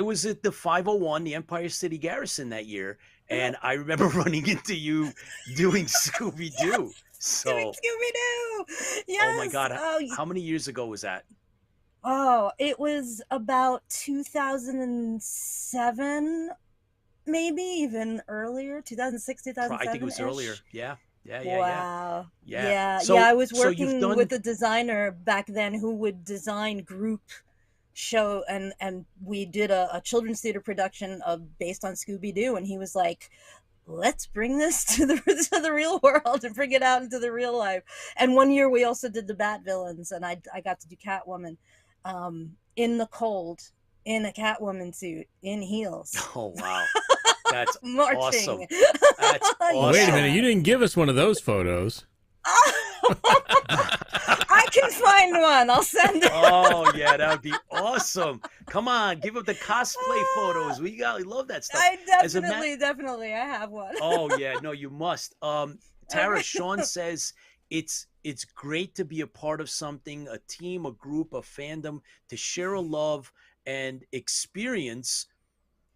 was at the 501, the Empire City Garrison that year, and I remember running into you doing Scooby Doo. Doing So, Scooby Doo. Yes. oh my God, how many years ago was that? Oh, it was about 2007, maybe even earlier, 2006, 2007. I think it was earlier. Yeah. Wow. Yeah. I was You've working done... with a designer back then who would design group show, and we did a children's theater production based on Scooby-Doo, and he was like, let's bring this to the real world and bring it out into the real life. And one year we also did the Bat villains, and I got to do Catwoman in the cold in a Catwoman suit in heels. Oh wow. That's marching. Awesome. That's awesome. Wait a minute, you didn't give us one of those photos. I can find one. I'll send it. Oh yeah, that would be awesome. Come on, give up the cosplay photos. We love that stuff. I definitely I have one. Oh yeah, no, you must. Tara, Sean says it's great to be a part of something, a team, a group, a fandom, to share a love and experience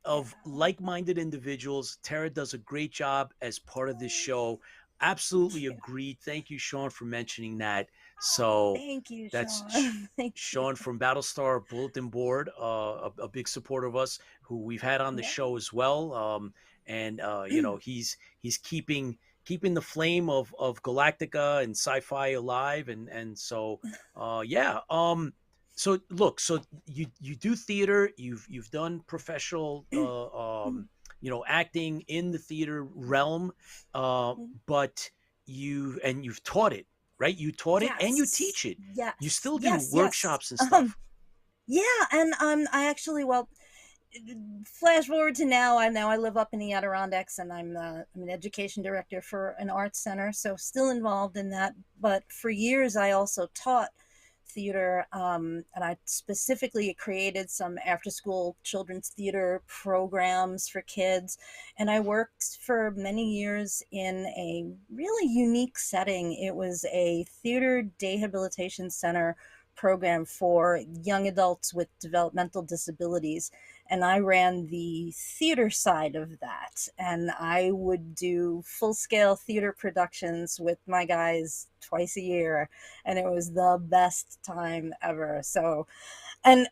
of like-minded individuals. Tara does a great job as part of this show. Absolutely agreed. Thank you, Sean, for mentioning that. So thank you, that's Sean. Sean from Battlestar Bulletin Board, a big supporter of us, who we've had on the show as well. You know, he's keeping the flame of Galactica and sci-fi alive, and so so look, so you do theater, you've done professional acting in the theater realm, but you've taught it, right? You taught it and you teach it. Yes. You still do workshops and stuff. And I actually, flash forward to now. I live up in the Adirondacks, and I'm an education director for an arts center, so still involved in that. But for years, I also taught theater, and I specifically created some after-school children's theater programs for kids. And I worked for many years in a really unique setting. It was a theater rehabilitation center program for young adults with developmental disabilities, and I ran the theater side of that, and I would do full-scale theater productions with my guys twice a year, and it was the best time ever. So and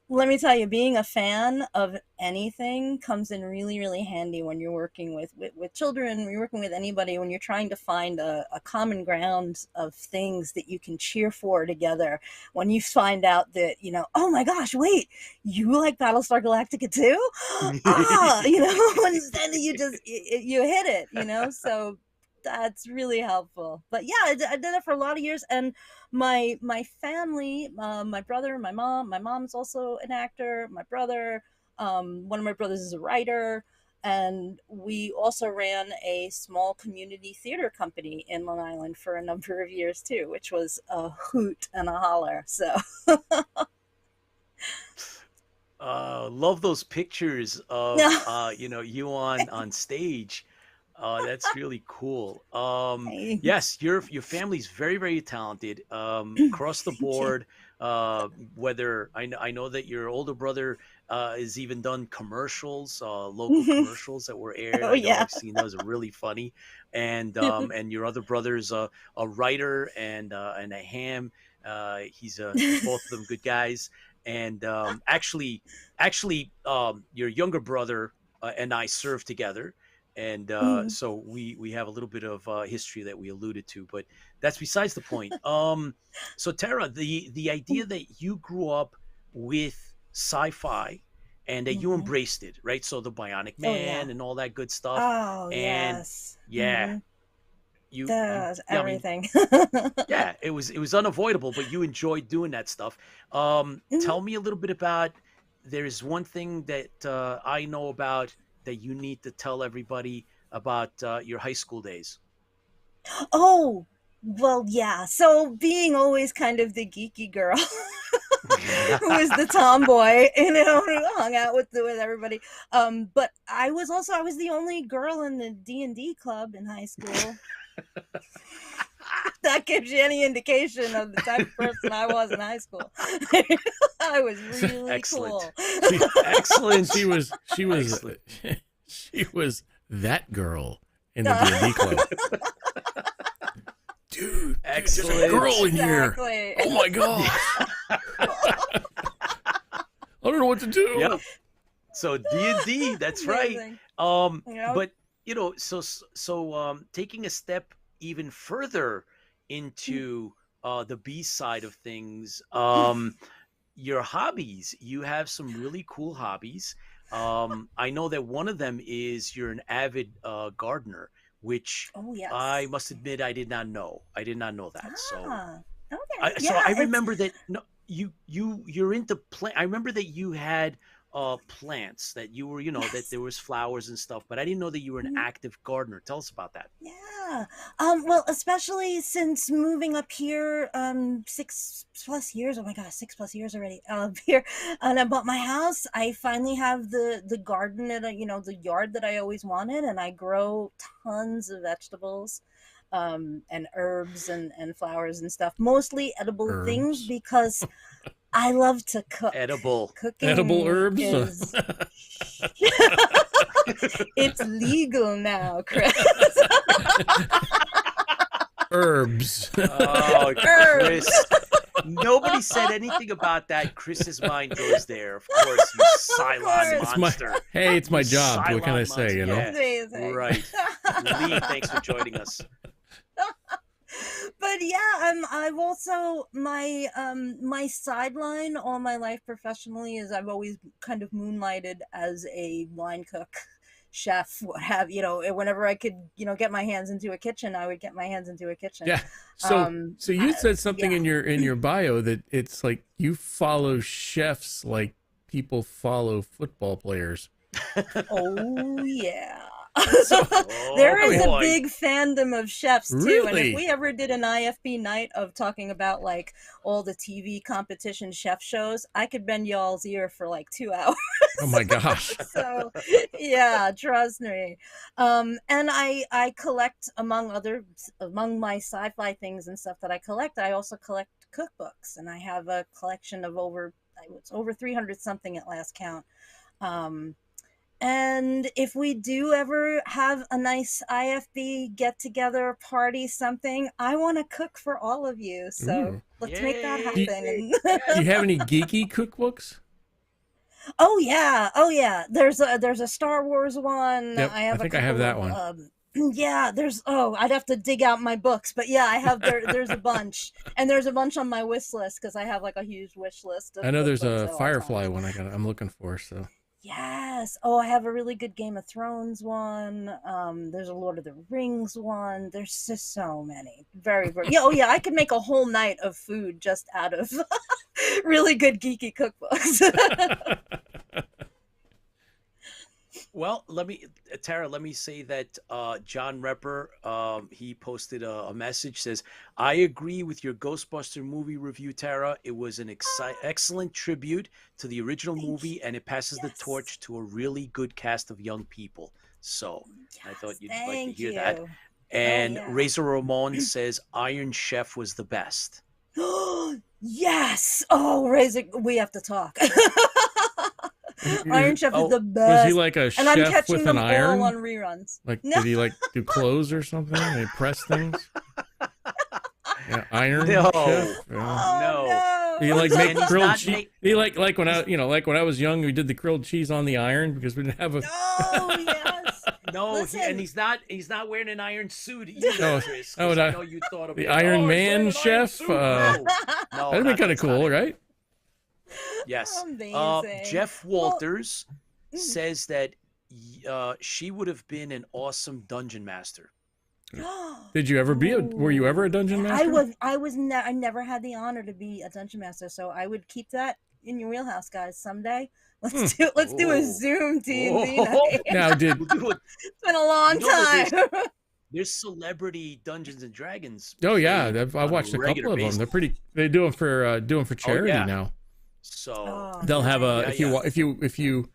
let me tell you, being a fan of anything comes in really, really handy when you're working with children, when you're working with anybody, when you're trying to find a common ground of things that you can cheer for together. When you find out that, oh my gosh, wait, you like Battlestar Galactica too? And then you hit it, so that's really helpful. But yeah, I did it for a lot of years, and my family, my brother, my mom's also an actor. My brother, one of my brothers is a writer, and we also ran a small community theater company in Long Island for a number of years too, which was a hoot and a holler. So love those pictures of you on stage. That's really cool. Yes, your family's very, very talented, across the board. Whether I know that your older brother has even done commercials, local commercials that were aired. I've seen those, are really funny. And your other brother's a writer and a ham. He's both of them good guys. And actually, your younger brother and I served together. And so we have a little bit of history that we alluded to, but that's besides the point. So Tara, the idea that you grew up with sci-fi and that you embraced it, right? So the Bionic Man and all that good stuff. Oh, and yes. You everything. It was unavoidable, but you enjoyed doing that stuff. Tell me a little bit about. There's one thing that I know about that you need to tell everybody about your high school days. Oh, well, yeah. So being always kind of the geeky girl who was the tomboy, who hung out with everybody. But I was the only girl in the D&D club in high school. That gives you any indication of the type of person I was in high school. I was really Excellent. cool. Excellent. She was Excellent. she was that girl in the D&D club. Dude, Excellent. there's a girl in here. Exactly. Oh my gosh. I don't know what to do. Yep. So D&D, that's right. Amazing. Yep. But you know, so taking a step even further into the B side of things, your hobbies. You have some really cool hobbies. I know that one of them is you're an avid gardener, which yes. I must admit I did not know. I did not know that. Okay. So I remember that you're into plant. I remember that you had plants, that you were, you know, that there was flowers and stuff, but I didn't know that you were an active gardener. Tell us about that. Yeah. Well, especially since moving up here 6+ years. Oh my gosh, 6+ years already up here. And I bought my house. I finally have the garden and you know, the yard that I always wanted, and I grow tons of vegetables. And herbs and flowers and stuff, mostly edible things, because I love to cook. Cooking edible herbs. It's legal now, Chris. Herbs. Oh, Chris. Nobody said anything about that. Chris's mind goes there. Of course, you Cylon monster. It's my job. What can I say, monster. you know? Yeah. Amazing. Right. Lee, thanks for joining us. But yeah, I've also my sideline all my life professionally is I've always kind of moonlighted as a line cook, chef, what have you know. Whenever I could, you know, get my hands into a kitchen, I would get my hands into a kitchen. Yeah. So you said something in your bio that it's like you follow chefs like people follow football players. Oh yeah. There is a big fandom of chefs too. Really? And if we ever did an IFB night of talking about like all the TV competition chef shows, I could bend y'all's ear for like 2 hours. Oh my gosh. So yeah, trust me. And I collect, among my sci-fi things and stuff that I collect, I also collect cookbooks, and I have a collection of over 300 something at last count. And if we do ever have a nice IFB get-together party, something, I want to cook for all of you. So let's make that happen. Do you have any geeky cookbooks? Oh yeah. There's a Star Wars one. Yep, I think I have that one. Yeah, I'd have to dig out my books, but yeah, I have there's a bunch, and there's a bunch on my wish list because I have like a huge wish list. I know there's a Firefly one I'm looking for. So. Yes. Oh, I have a really good Game of Thrones one. There's a Lord of the Rings one. There's just so many. Very, very. Yeah. Oh, yeah. I could make a whole night of food just out of really good geeky cookbooks. Well, Tara, let me say that John Repper, he posted a message, says, I agree with your Ghostbuster movie review, Tara. It was an excellent tribute to the original movie, and it passes the torch to a really good cast of young people. So I thought you'd like to hear that. And Razor Ramon says, Iron Chef was the best. Yes. Oh, Razor, we have to talk. Iron Chef is the best. Was he like a chef and I'm catching with them an iron? all on reruns. Like, did he like do clothes or something? Did he press things? Yeah, iron chef. Oh, no. He like make grilled cheese. He like when I was young, we did the grilled cheese on the iron because we didn't have a. Oh yes. No, and he's not wearing an iron suit either. Chris, I know you thought of the Iron Man chef. No, that'd be kind of cool, right? Yes. Jeff Walters says that she would have been an awesome dungeon master. Did you ever were you ever a dungeon master? I never had the honor to be a dungeon master, so I would keep that in your wheelhouse, guys. Someday, let's do a Zoom D&D night. Now, it's been a long time. There's celebrity Dungeons and Dragons. Oh yeah, I watched a couple of them. They're pretty. They do them for charity now. So they'll have if you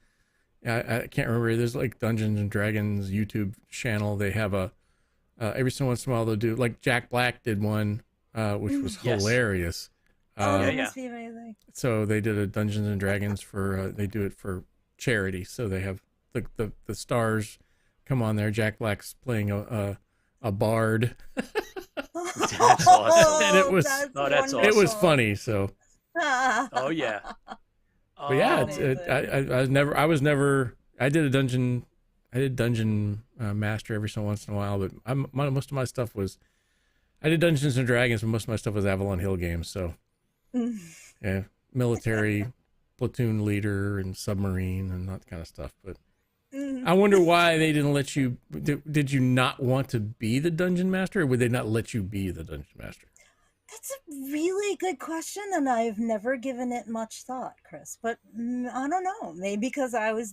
I can't remember. There's like Dungeons and Dragons YouTube channel. They have a every so once in a while they'll do, like Jack Black did one, which was hilarious. That must be amazing. So they did a Dungeons and Dragons for, they do it for charity. So they have the stars come on there. Jack Black's playing a bard. That's awesome. And it was, that's awesome. it was funny. So. Oh yeah. But yeah, I did Dungeon Master every so once in a while, but most of my stuff was, I did Dungeons and Dragons, but most of my stuff was Avalon Hill games. So yeah, military platoon leader and submarine and that kind of stuff. But I wonder why they didn't let you, did you not want to be the Dungeon Master, or would they not let you be the Dungeon Master? That's a really good question, and I've never given it much thought, Chris. But I don't know. Maybe because I was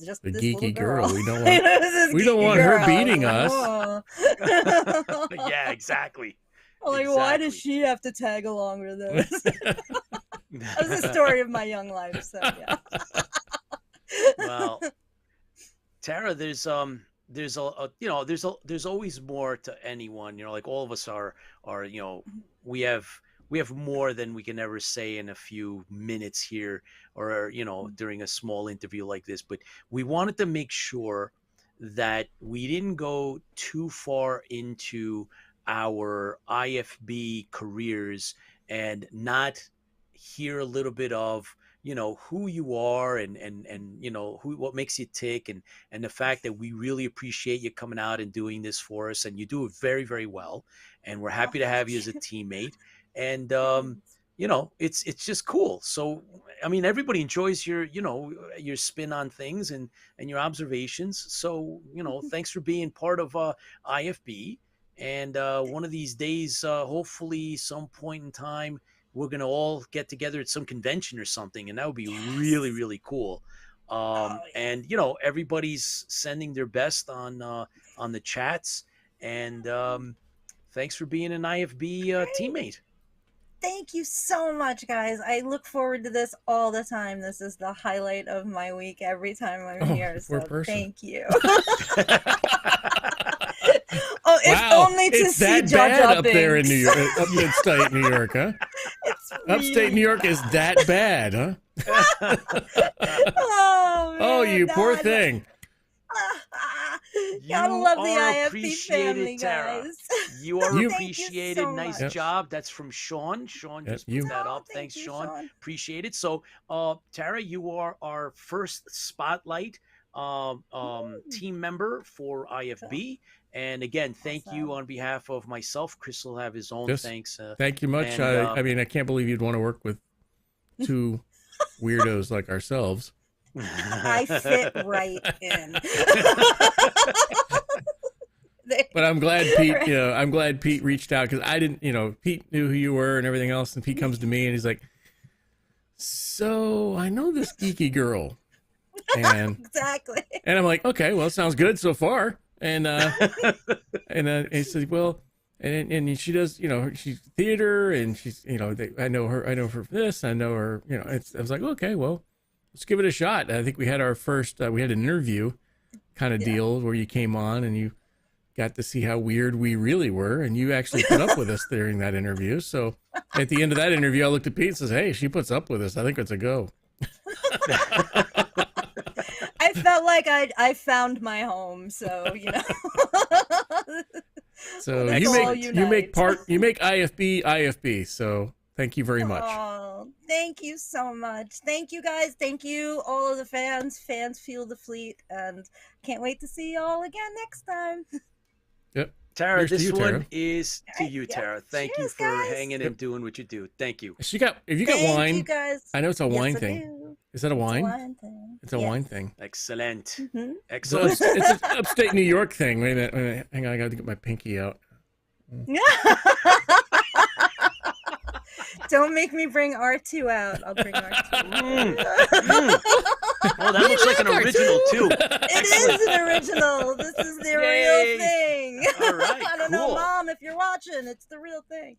just the this geeky girl. We don't want her beating us. Yeah, exactly. Like, why does she have to tag along with this? That was the story of my young life. So yeah. Well, Tara, there's always more to anyone, like all of us are, we have more than we can ever say in a few minutes here, or, during a small interview like this, but we wanted to make sure that we didn't go too far into our IFB careers and not hear a little bit of, who you are and what makes you tick, and the fact that we really appreciate you coming out and doing this for us, and you do it very, very well, and we're happy to have you as a teammate, and it's just cool. So I mean, everybody enjoys your your spin on things and your observations, so thanks for being part of IFB, and one of these days, hopefully some point in time, we're going to all get together at some convention or something, and that would be really, really cool. And, everybody's sending their best on the chats, and thanks for being an IFB teammate. Thank you so much, guys. I look forward to this all the time. This is the highlight of my week every time I'm here, so thank you. Oh, if only to it's see that Jar bad Jar up there in Binks. New York, upstate New York, huh? Upstate New York is that bad, huh? Oh, man, you poor thing. Gotta love the IFB family, Tara. guys. You are appreciated. You so nice much. job. That's from Sean. Sean just put that up. Thanks, Sean. Appreciate it. So, Tara, you are our first spotlight team member for IFB. And again, thank you on behalf of myself. Chris will have his own thanks. Thank you much. And, I mean, I can't believe you'd want to work with two weirdos like ourselves. I fit right in. But I'm glad Pete, reached out, because I didn't, Pete knew who you were and everything else. And Pete comes to me and he's like, so I know this geeky girl. And exactly. And I'm like, okay, well, it sounds good so far. And he said, well, and she does, she's theater, and she's, I know her for this, I know her, I was like, okay, well, let's give it a shot. I think we had our first, we had an interview kind of deal where you came on and you got to see how weird we really were, and you actually put up with us during that interview. So at the end of that interview, I looked at Pete and says, hey, she puts up with us. I think it's a go. I felt like I found my home, so So you make IFB. So thank you very much. Oh, thank you so much. Thank you, guys. Thank you, all of the fans. Fans feel the fleet, and can't wait to see you all again next time. Yep. Tara, this one Tara. is to you, Tara. Thank you for hanging and doing what you do. Thank you. If you got wine, you guys. I know it's a wine thing. Do. Is that a wine? It's a wine thing. It's a wine thing. Excellent. Mm-hmm. Excellent. So it's an upstate New York thing. Wait a minute. Hang on. I got to get my pinky out. Don't make me bring R2 out. I'll bring R2. Oh, that looks like an original, too. It is an original. This is the real thing. All right, I don't know, Mom, if you're watching. It's the real thing.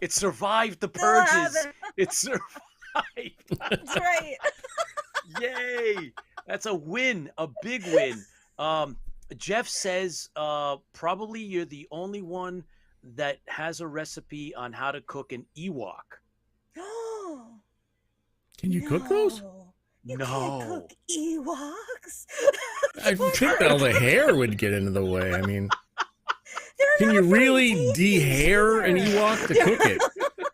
It survived the purges. It survived. That's right. Yay. That's a win. A big win. Jeff says probably you're the only one that has a recipe on how to cook an Ewok. Can you cook those? You no. can't cook Ewoks. I think all the hair would get into the way. I mean, can you really de-hair an Ewok to cook it?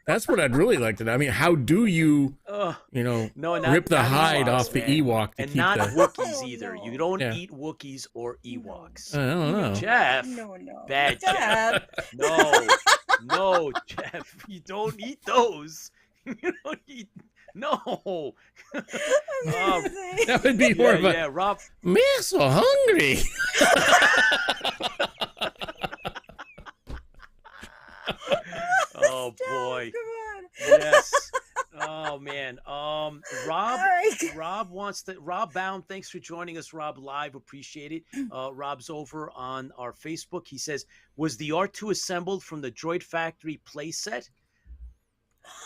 That's what I'd really like to know. I mean, how do you, rip the hide off the Ewok to and keep not the... Wookiees either. You don't eat Wookiees or Ewoks. I don't know. Jeff. No. Bad Jeff. No, Jeff. You don't eat those. You don't eat... No. That would be more of a... Yeah, Rob. Me so hungry. Oh boy. Yes. Oh man. Rob wants to. Rob Bound. Thanks for joining us, Rob, live. Appreciate it. Rob's over on our Facebook. He says, "Was the R2 assembled from the Droid Factory playset?"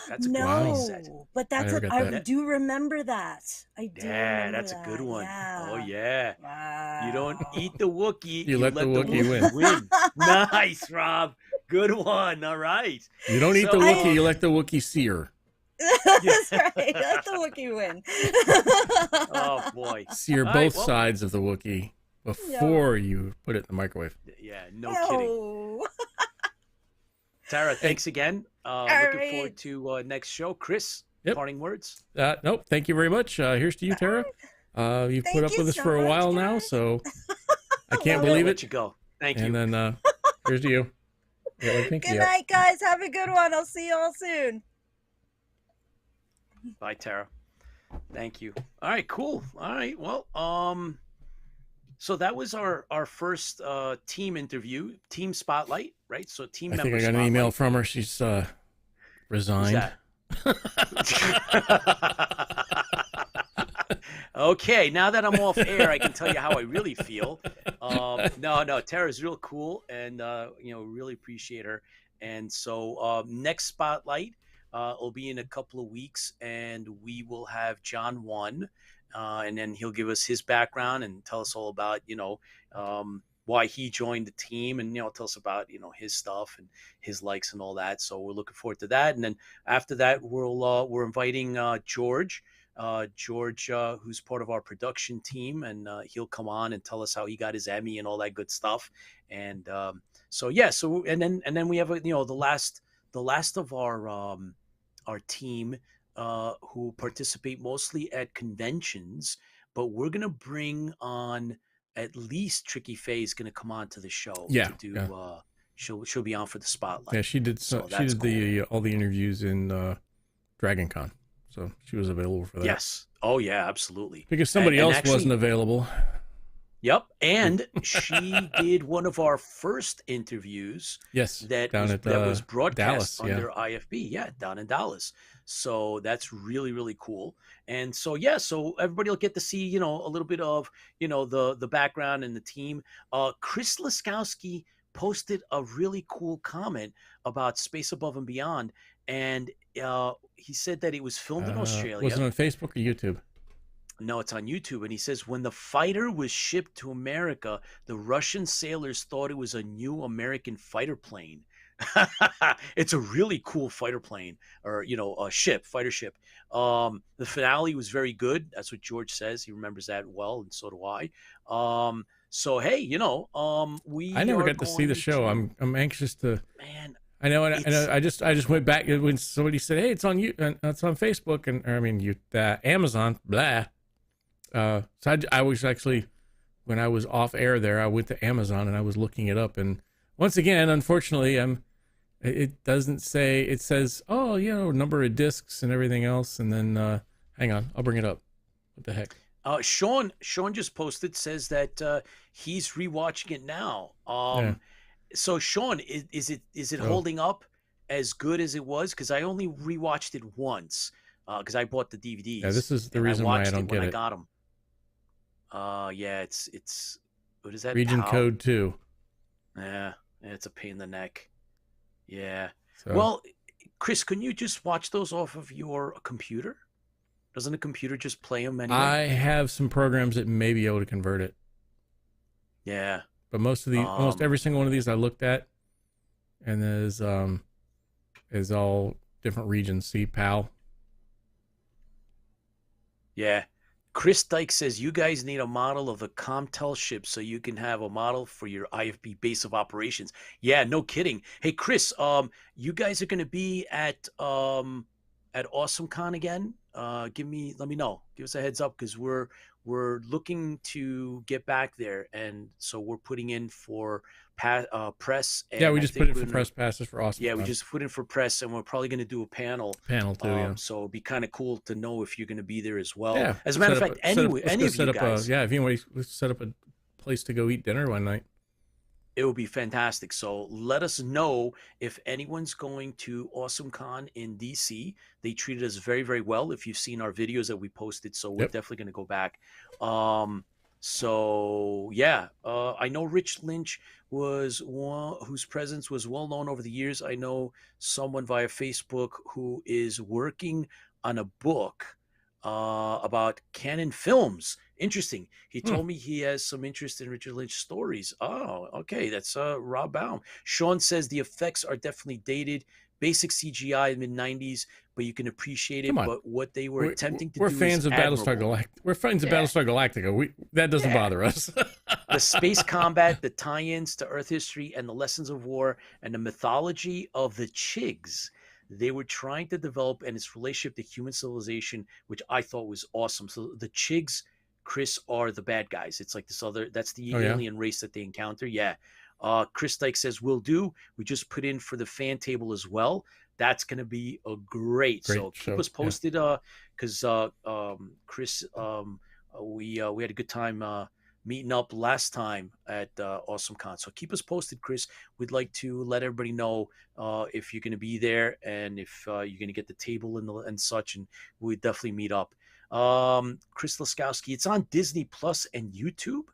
That's a good playset. But that's I do remember that. I do. Yeah, that's a good one. Yeah. Oh yeah. Wow. You don't eat the Wookiee. You let the Wookiee win. Nice, Rob. Good one. All right. You don't eat the Wookiee. You let the Wookiee sear. That's right. Let the Wookiee win. Oh boy. Sear both sides of the Wookiee before you put it in the microwave. Yeah. No kidding. Tara, thanks again. Looking forward to next show. Chris, parting words? Nope. Thank you very much. Here's to you, Tara. You've put up with us for a while now, so I can't believe it. Let you go. Thank you. And then here's to you. Good night, guys. Have a good one. I'll see you all soon. Bye, Tara. Thank you. All right, cool. All right. Well, so that was our first team interview, team spotlight, right? So team member. I think I got an email from her. She's resigned. Okay, now that I'm off air, I can tell you how I really feel. No, Tara's real cool, and really appreciate her. And so next spotlight will be in a couple of weeks, and we will have John 1. And then he'll give us his background and tell us all about, why he joined the team, and, tell us about, his stuff and his likes and all that. So we're looking forward to that. And then after that, we're inviting George, who's part of our production team, and he'll come on and tell us how he got his Emmy and all that good stuff. And and then we have, the last of our team, who participate mostly at conventions, but we're going to bring on at least Tricky Faye is going to come on to the show. To do, she'll be on for the spotlight. Yeah, she did. She did all the interviews in Dragon Con, so she was available for that. Yes. Oh yeah, absolutely. Because somebody else wasn't available. Yep, and she did one of our first interviews. Yes, that was broadcast Dallas, under IFB. Yeah, down in Dallas. So that's really, really cool. And so so everybody will get to see a little bit of the background and the team. Chris Laskowski posted a really cool comment about Space Above and Beyond, and he said that it was filmed in Australia. Was it on Facebook or YouTube? No, it's on YouTube. And he says, when the fighter was shipped to America, the Russian sailors thought it was a new American fighter plane. It's a really cool fighter plane, or, a fighter ship. The finale was very good. That's what George says. He remembers that well, and so do I. So, hey, I never got to see the show. I'm anxious to. Man. I know, and I just went back when somebody said, "Hey, it's on it's on Facebook," and Amazon, blah. So I was actually, when I was off air there, I went to Amazon and I was looking it up, and once again, unfortunately, it doesn't say. It says, number of discs and everything else, and then hang on, I'll bring it up. What the heck? Sean just posted, says that he's rewatching it now. So Sean, is it holding up as good as it was? Because I only rewatched it once because I bought the DVDs. Yeah, this is the reason why I don't get it. I got them. It's what is that? Region code 2. Yeah, it's a pain in the neck. Yeah. So. Well, Chris, can you just watch those off of your computer? Doesn't a computer just play them anyway? I have some programs that may be able to convert it. Yeah. But most of the almost every single one of these I looked at, and there's is all different regions. See, PAL. Yeah. Chris Dyke says you guys need a model of the Comtel ship so you can have a model for your IFB base of operations. Yeah, no kidding. Hey Chris, you guys are going to be at AwesomeCon again? Let me know. Give us a heads up because we're looking to get back there, and so we're putting in for press. And yeah, we just put in for press passes for AwesomeCon. Yeah, we just put in for press, and we're probably going to do a panel. Panel too, yeah. So it'd be kind of cool to know if you're going to be there as well. Yeah. As a matter of fact, any of you guys. If anybody set up a place to go eat dinner one night. It would be fantastic. So let us know if anyone's going to AwesomeCon in DC. They treated us very, very well. If you've seen our videos that we posted, so we're definitely going to go back. So yeah, I know Rich Lynch was one whose presence was well known over the years. I know someone via Facebook who is working on a book about canon films. Interesting. He told me he has some interest in Richard Lynch stories. Oh, okay. That's Rob Baum. Sean says the effects are definitely dated. Basic CGI in the mid-90s, but you can appreciate it. But what they were attempting to do is fans of Battlestar Galactica. We're fans of Battlestar Galactica. That doesn't bother us. The space combat, the tie-ins to Earth history, and the lessons of war, and the mythology of the Chigs they were trying to develop, and its relationship to human civilization, which I thought was awesome. So the Chigs, Chris, are the bad guys. It's like this other, that's the alien race that they encounter. Yeah. Chris Dyke says, will do. We just put in for the fan table as well. That's going to be a great so keep us posted. Cause, Chris, we had a good time, meeting up last time at AwesomeCon. So keep us posted, Chris. We'd like to let everybody know if you're going to be there and if you're going to get the table and such, and we'd definitely meet up. Chris Laskowski, it's on Disney Plus and YouTube.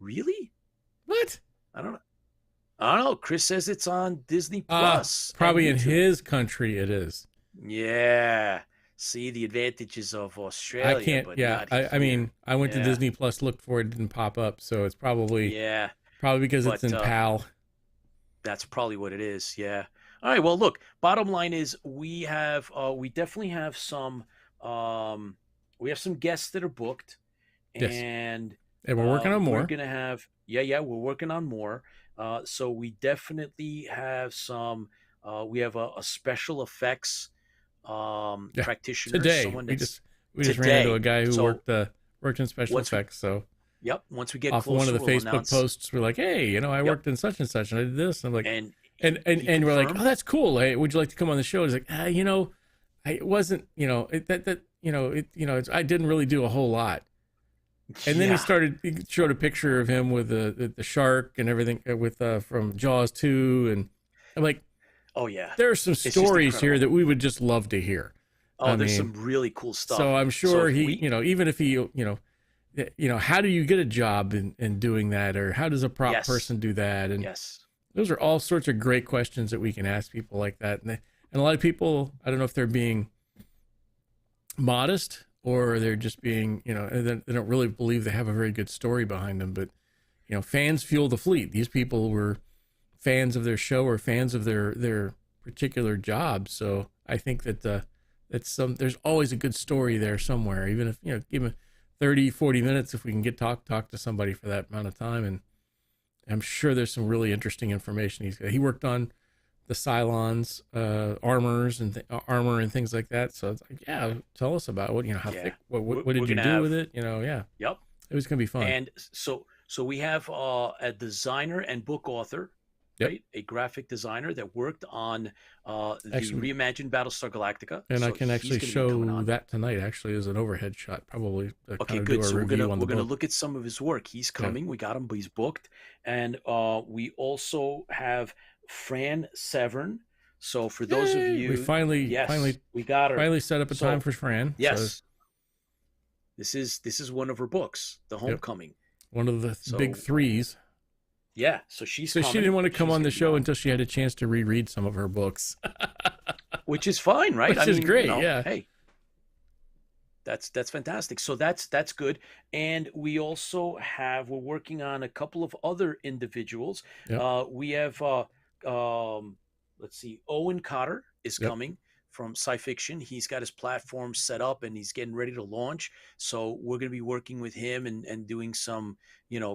Really? What? I don't know. Chris says it's on Disney Plus. Probably in his country it is. Yeah. See the advantages of Australia. I can't. But I mean, I went to Disney Plus, looked for it, didn't pop up, so it's probably because it's in PAL. That's probably what it is. Yeah. All right. Well, look. Bottom line is we definitely have some guests that are booked, and we're working on more. We're gonna have we're working on more. So we definitely have some. We have a special effects practitioner today. Someone we just ran into a guy who worked in special effects. Once we get off closer, one of the Facebook posts, we're like, hey, I worked in such and such, and I did this. And I'm like, and we're like, oh, that's cool. Hey, would you like to come on the show? He's like, I wasn't, I didn't really do a whole lot. And then he showed a picture of him with the shark and everything with from Jaws 2, and I'm like, oh yeah, there are some stories here that we would just love to hear. There's some really cool stuff. So I'm sure even if he, how do you get a job in doing that, or how does a prop person do that? And those are all sorts of great questions that we can ask people like that. And a lot of people, I don't know if they're being modest or they're just being, they don't really believe they have a very good story behind them. But, fans fuel the fleet. These people were fans of their show or fans of their particular job. So I think that there's always a good story there somewhere, even if, give them 30, 40 minutes, if we can talk to somebody for that amount of time. And I'm sure there's some really interesting information. He worked on the Cylons, armor and things like that. So it's like, tell us about how thick, what did you do with it? Yep. It was going to be fun. And so we have a designer and book author, right? A graphic designer that worked on the reimagined Battlestar Galactica. And I can actually show that tonight, actually, as an overhead shot, probably. Okay, good. So we're gonna look at some of his work. He's coming. We got him, but he's booked. And we also have Fran Severn. So for those of you, we finally we got her. Finally set up a time for Fran. Yes. So, this is one of her books, The Homecoming. One of the big threes. Yeah, so she's coming. She didn't want to come on the show until she had a chance to reread some of her books. Which is fine, right? Which is great, yeah. Hey, That's fantastic. So that's good. And we're working on a couple of other individuals. Yep. We have let's see, Owen Cotter is Yep. coming from Sci-Fiction. He's got his platform set up and he's getting ready to launch. So we're going to be working with him and doing some,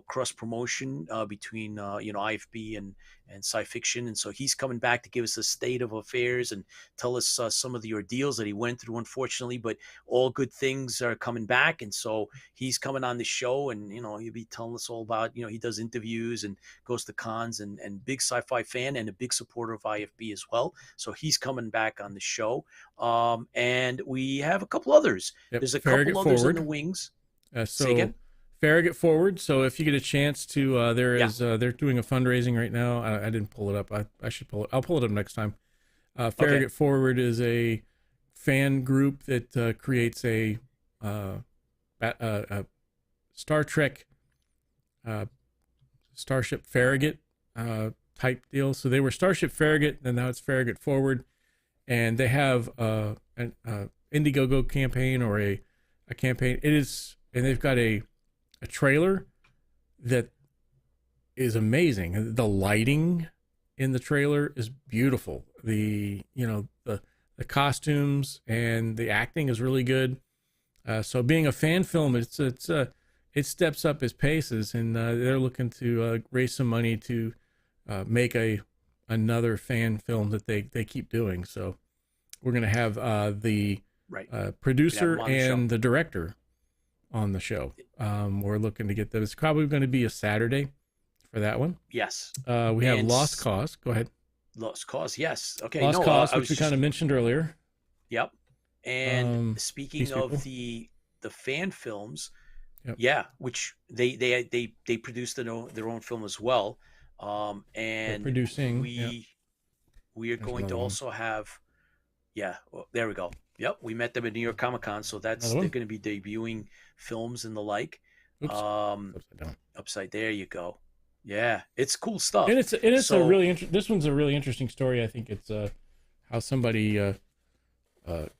cross promotion between IFB and Sci-Fiction. And so he's coming back to give us a state of affairs and tell us some of the ordeals that he went through, unfortunately, but all good things are coming back. And so he's coming on the show and, he'll be telling us all about, he does interviews and goes to cons and big sci-fi fan and a big supporter of IFB as well. So he's coming back on the show. And we have a couple others. Yep. There's a Farragut couple others Forward. in the wings. Say again? Farragut Forward. So if you get a chance to, they're doing a fundraising right now. I didn't pull it up. I should pull it. I'll pull it up next time. Farragut Forward is a fan group that creates a Star Trek Starship Farragut type deal. So they were Starship Farragut, and now it's Farragut Forward, and they have an Indiegogo campaign or a campaign. It is, and they've got a trailer that is amazing. The lighting in the trailer is beautiful. The costumes and the acting is really good. So being a fan film, it steps up its paces, and they're looking to raise some money to make another fan film that they keep doing. So we're going to have the producer and the director on the show. We're looking to get them. It's probably going to be a Saturday for that one. Yes. We have Lost Cause. Go ahead. Lost Cause, yes. Okay. Lost Cause, which we kind of mentioned earlier. Yep. And speaking of the fan films, which they produced their own film as well. And they're producing. We are going to also have. Yeah. Well, there we go. Yep. We met them at New York Comic Con, so they're going to be debuting films and the like. Oops. Upside down. Upside. There you go. Yeah, it's cool stuff. And it's a really this one's a really interesting story. I think it's how somebody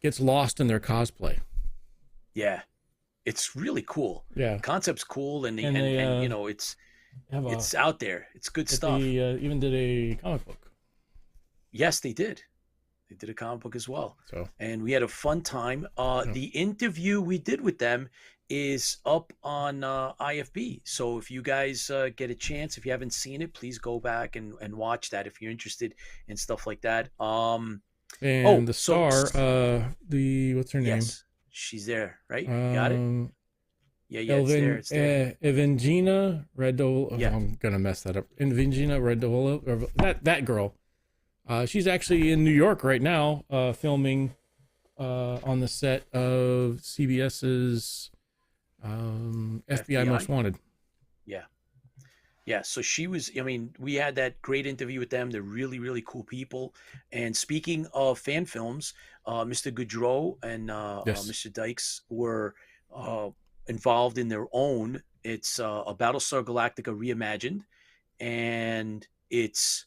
gets lost in their cosplay. Yeah, it's really cool. Yeah, the concept's cool, and it's out there. It's good stuff. They even did a comic book. Yes, they did. They did a comic book as well. And we had a fun time. The interview we did with them is up on IFB. So if you guys get a chance, if you haven't seen it, please go back and watch that if you're interested in stuff like that. And the star, what's her name? Yes, she's there, right? Got it? Yeah, it's there. Evangina Redola. I'm gonna mess that up. Evangina Redola, that girl. She's actually in New York right now, filming on the set of CBS's FBI Most Wanted. Yeah, so she was, we had that great interview with them. They're really, really cool people. And speaking of fan films, Mr. Goudreau and Mr. Dykes were involved in their own. It's a Battlestar Galactica reimagined, and it's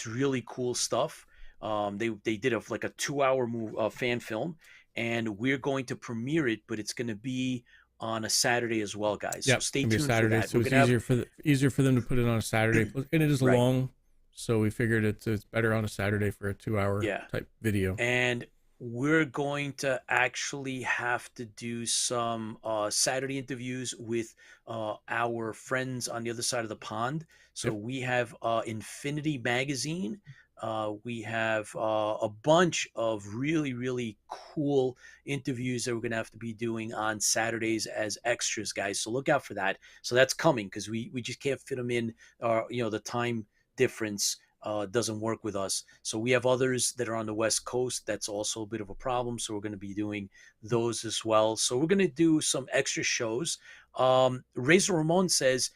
really cool stuff. They did a 2-hour fan film, and we're going to premiere it, but it's going to be on a Saturday as well, guys. Yep, so stay tuned Saturday, for that. So it's easier for them to put it on a Saturday, and it is long, so we figured it's better on a Saturday for a 2-hour type video. And we're going to actually have to do some Saturday interviews with our friends on the other side of the pond. So we have Infinity Magazine. We have a bunch of really, really cool interviews that we're going to have to be doing on Saturdays as extras, guys. So look out for that. So that's coming because we just can't fit them in. The time difference doesn't work with us. So we have others that are on the West Coast. That's also a bit of a problem. So we're going to be doing those as well. So we're going to do some extra shows. Razor Ramon says,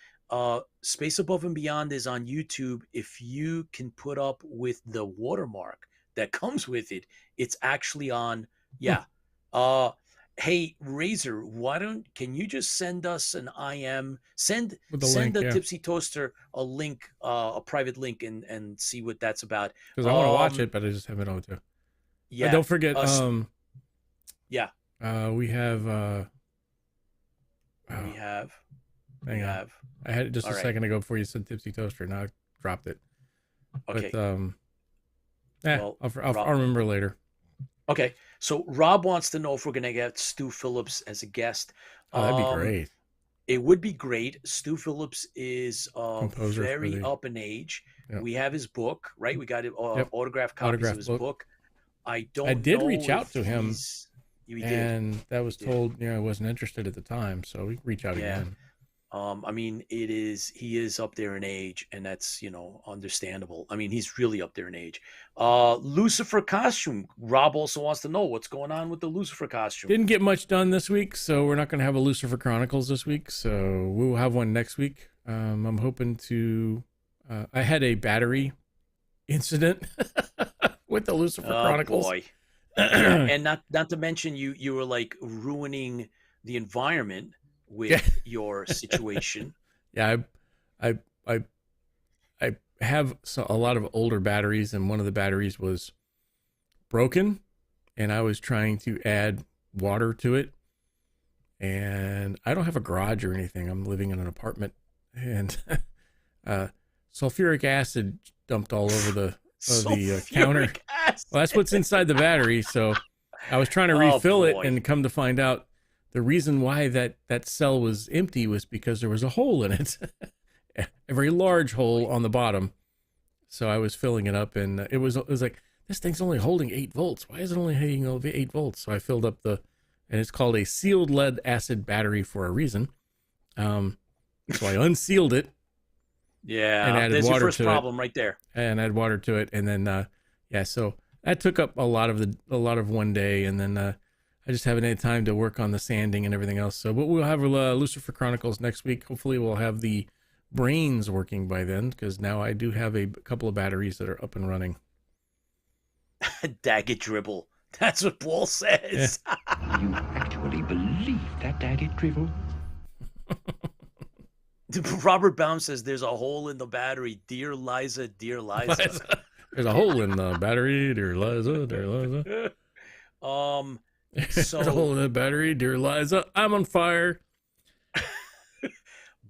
Space Above and Beyond is on YouTube. If you can put up with the watermark that comes with it, it's actually on. Yeah. Hey, Razor, can you just send us an IM? Send the Tipsy Toaster a link, a private link, and see what that's about. Because I want to watch it, but I just haven't on to. Yeah. Don't forget. We have. Hang on. I had it just a second ago before you said Tipsy Toaster. Now I dropped it. Okay. But I'll remember later. Okay. So Rob wants to know if we're going to get Stu Phillips as a guest. Oh, that'd be great. It would be great. Stu Phillips is Composer very up in age. Yep. We have his book, right? We got autographed copies of his book. I did reach out to him. You and did. That was told, I wasn't interested at the time, so we reach out again. I mean, he is up there in age, and that's, understandable. I mean, he's really up there in age. Lucifer costume. Rob also wants to know what's going on with the Lucifer costume. Didn't get much done this week, so we're not going to have a Lucifer Chronicles this week, so we'll have one next week. I'm hoping to, I had a battery incident with the Lucifer Chronicles. Boy. And not to mention you were like ruining the environment with your situation. Yeah, I have a lot of older batteries, and one of the batteries was broken, and I was trying to add water to it, and I don't have a garage or anything. I'm living in an apartment, and sulfuric acid dumped all over the counter. Well, that's what's inside the battery. So I was trying to refill it, and come to find out the reason why that cell was empty was because there was a hole in it, a very large hole on the bottom. So I was filling it up, and it was like, this thing's only holding 8 volts. Why is it only holding 8 volts? So I filled up and it's called a sealed lead acid battery for a reason. So I unsealed it. Yeah, and added there's water your first to problem right there. And add water to it, and then so that took up a lot of one day, and then I just haven't had time to work on the sanding and everything else. So, but we'll have Lucifer Chronicles next week. Hopefully, we'll have the brains working by then, because now I do have a couple of batteries that are up and running. Daggett dribble. That's what Paul says. Yeah. You actually believe that Daggett dribble? Robert Baum says there's a hole in the battery. Dear Liza, dear Liza. There's a hole in the battery, dear Liza, dear Liza. There's a hole in the battery, dear Liza. I'm on fire.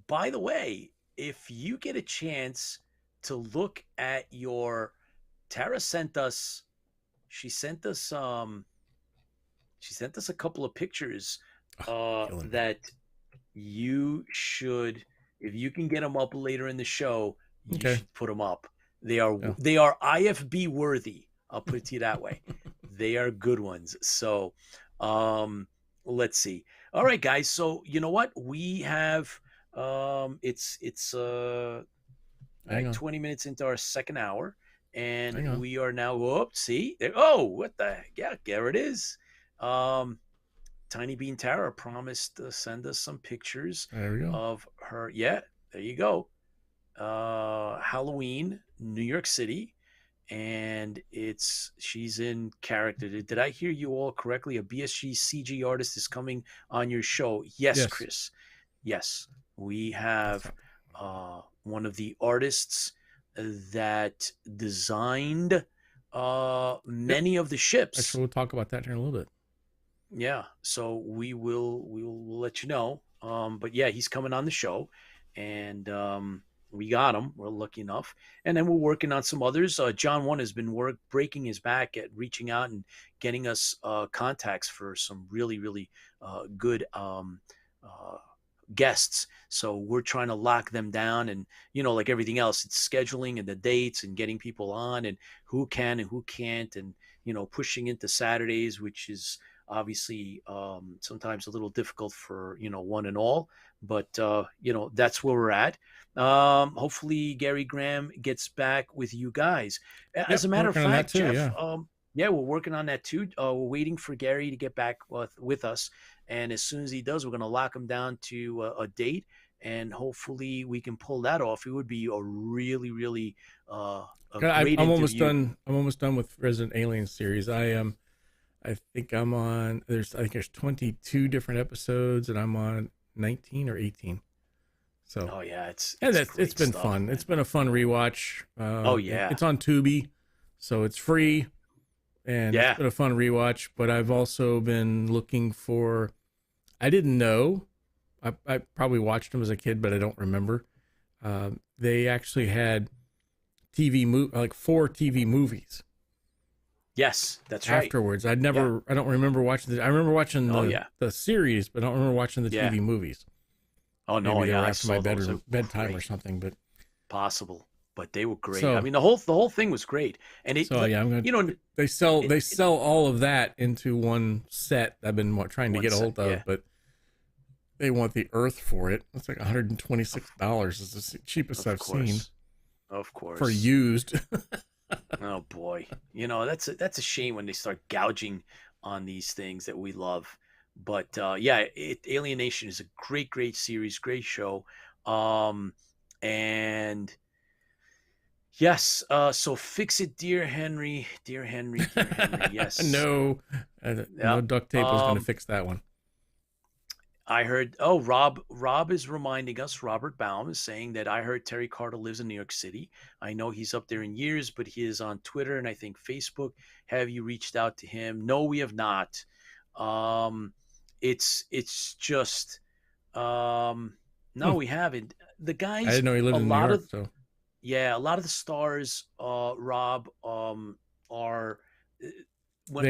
By the way, if you get a chance to look at Tara sent us a couple of pictures that you should, if you can get them up later in the show, you should put them up. They are IFB worthy. I'll put it to you that way. They are good ones. So let's see. All right, guys. So you know what? We have it's 20 minutes into our second hour, and we are now what the heck? Yeah, there it is. Tiny Bean Tara promised to send us some pictures of her. Yeah, there you go. Halloween, New York City, and she's in character. Did I hear you all correctly? A BSG CG artist is coming on your show. Yes. Chris. Yes, we have one of the artists that designed many of the ships. Actually, we'll talk about that here in a little bit. Yeah, so we will let you know. But yeah, he's coming on the show, and we got him. We're lucky enough, and then we're working on some others. John One has been breaking his back at reaching out and getting us contacts for some really good guests. So we're trying to lock them down, and like everything else, it's scheduling and the dates and getting people on and who can and who can't, and pushing into Saturdays, which is obviously sometimes a little difficult for one and all, but that's where we're at. Hopefully Gary Graham gets back with you guys. As a matter of fact, Jeff, we're working on that too. We're waiting for Gary to get back with us, and as soon as he does, we're going to lock him down to a date, and hopefully we can pull that off. It would be a really great I'm almost done. I'm almost done with Resident Alien series. I think I'm on. There's 22 different episodes, and I'm on 19 or 18. So it's been stuff, fun. Man. It's been a fun rewatch. It's on Tubi, so it's free. and it's been a fun rewatch. But I've also been looking for. I didn't know. I probably watched them as a kid, but I don't remember. They actually had like 4 TV movies. Yes, that's right. Afterwards, I don't remember watching I remember watching the series, but I don't remember watching the TV movies. Oh no, maybe yeah, after my bedtime or something, but possible. But they were great. So, I mean, the whole thing was great. And they sell all of that into one set. I've been trying to get a hold of, but they want the Earth for it. It's like $126. It's the cheapest I've seen. Of course. For used. Oh boy, that's a shame when they start gouging on these things that we love. But Alienation is a great series, great show. And yes, so fix it, dear Henry. Yes. No duct tape was going to fix that one. I heard, Rob is reminding us, Robert Baum is saying that I heard Terry Carter lives in New York City. I know he's up there in years, but he is on Twitter and I think Facebook. Have you reached out to him? No, we have not. It's just, no, we haven't. The guys, I didn't know he lived in New York, so. Yeah, a lot of the stars, Rob, are, how do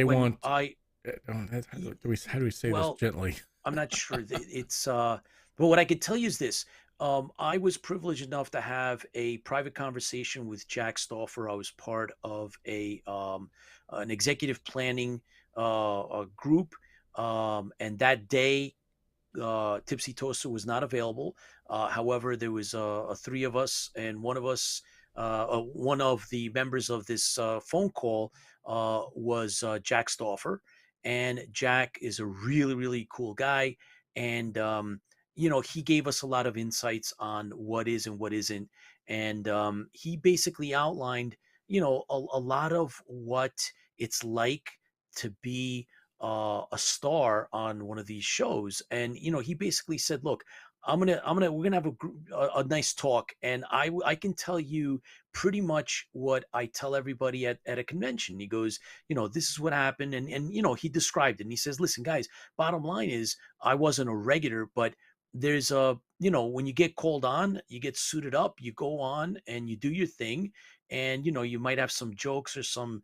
we say this gently? I'm not sure. It's but what I could tell you is this. I was privileged enough to have a private conversation with Jack Stauffer. I was part of an executive planning group, and that day, Tipsy Toaster was not available. However, there was 3 of us, and one of the members of this phone call was Jack Stauffer. And Jack is a really, really cool guy. And, he gave us a lot of insights on what is and what isn't. And he basically outlined, a lot of what it's like to be a star on one of these shows. And, he basically said, look, we're gonna have a nice talk, and I can tell you pretty much what I tell everybody at a convention. He goes, this is what happened, and he described it, and he says, listen, guys, bottom line is I wasn't a regular, but there's when you get called on, you get suited up, you go on and you do your thing, and you might have some jokes or some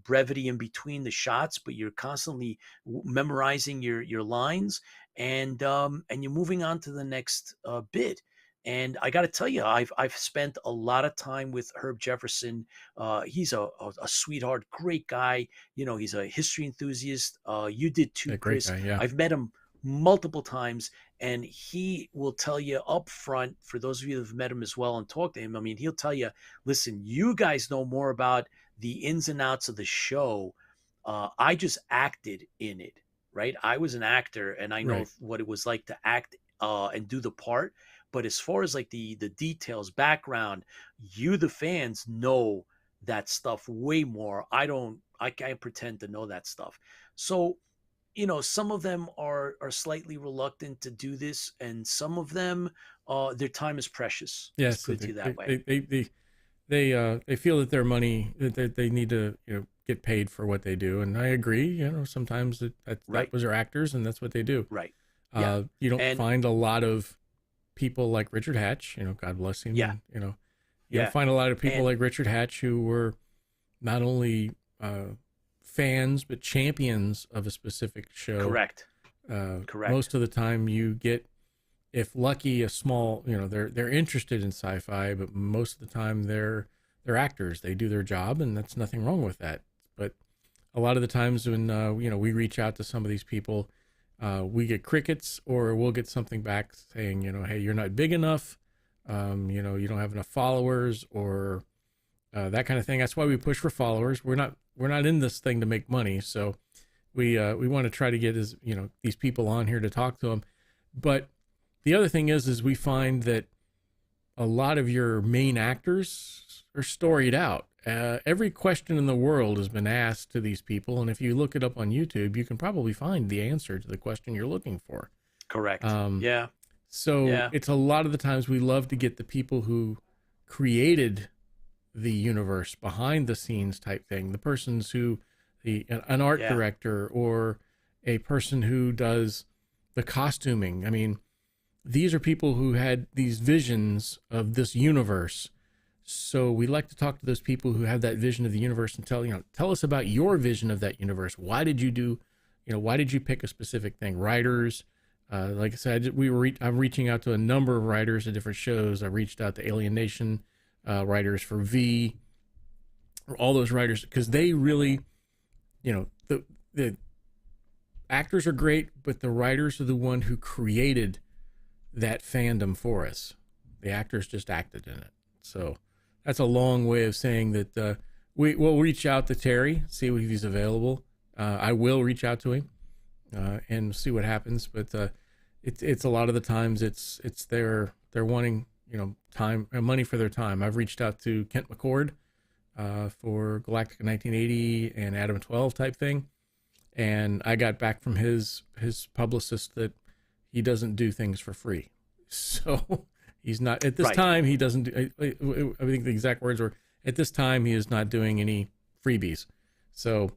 brevity in between the shots, but you're constantly memorizing your lines, and you're moving on to the next bit. And I got to tell you, I've spent a lot of time with Herb Jefferson. He's a sweetheart, great guy. He's a history enthusiast. You did too, Chris. Great guy, yeah. I've met him multiple times, and he will tell you up front, for those of you that have met him as well and talked to him, I mean, he'll tell you, listen, you guys know more about the ins and outs of the show. I just acted in it, right? I was an actor, and I know what it was like to act and do the part. But as far as like the details, background, you, the fans, know that stuff way more. I can't pretend to know that stuff. So, some of them are slightly reluctant to do this, and some of them, their time is precious. Yes, put it that way. They feel that their money, that they need to get paid for what they do, and I agree. Sometimes that was their actors, and that's what they do. Right. You don't find a lot of people like Richard Hatch, God bless him. Yeah. You don't find a lot of people like Richard Hatch who were not only fans but champions of a specific show. Correct. Most of the time you get, if lucky, a small, they're interested in sci-fi, but most of the time they're actors. They do their job, and that's nothing wrong with that. But a lot of the times when we reach out to some of these people, we get crickets, or we'll get something back saying, hey, you're not big enough, you don't have enough followers, or that kind of thing. That's why we push for followers. We're not in this thing to make money, so we want to try to get these people on here to talk to them. But the other thing is we find that a lot of your main actors are storied out. Every question in the world has been asked to these people, and if you look it up on YouTube, you can probably find the answer to the question you're looking for. Correct. It's a lot of the times we love to get the people who created the universe, behind the scenes type thing. The persons who, an art director or a person who does the costuming. I mean, these are people who had these visions of this universe. So we like to talk to those people who have that vision of the universe and tell us about your vision of that universe. Why did you why did you pick a specific thing? Writers, like I said, I'm reaching out to a number of writers at different shows. I reached out to Alien Nation writers for V, or all those writers, because they really, the actors are great, but the writers are the one who created that fandom for us. The actors just acted in it. So that's a long way of saying that we'll reach out to Terry, see if he's available. I will reach out to him and see what happens. But it's a lot of the times it's they're wanting time and money for their time. I've reached out to Kent McCord for Galactica 1980 and Adam 12 type thing, and I got back from his publicist that he doesn't do things for free. So he's not at this time. He doesn't do, I think the exact words were, at this time he is not doing any freebies. So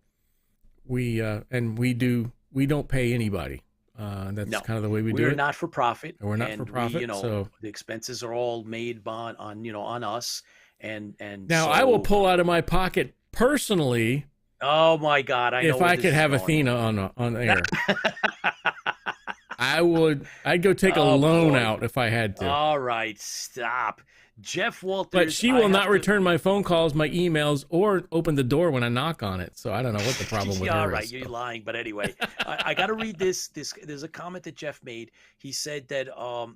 we don't pay anybody. That's kind of the way we do it. We're not for profit. We're not for profit. So the expenses are all made on us. And now I will pull out of my pocket personally. Oh my God! If I could have Athena on air, I'd go take a loan out if I had to. All right, stop. Jeff Walters. But she will not return my phone calls, my emails, or open the door when I knock on it. So I don't know what the problem with her all right, is. You're lying. But anyway, I got to read this. There's a comment that Jeff made. He said that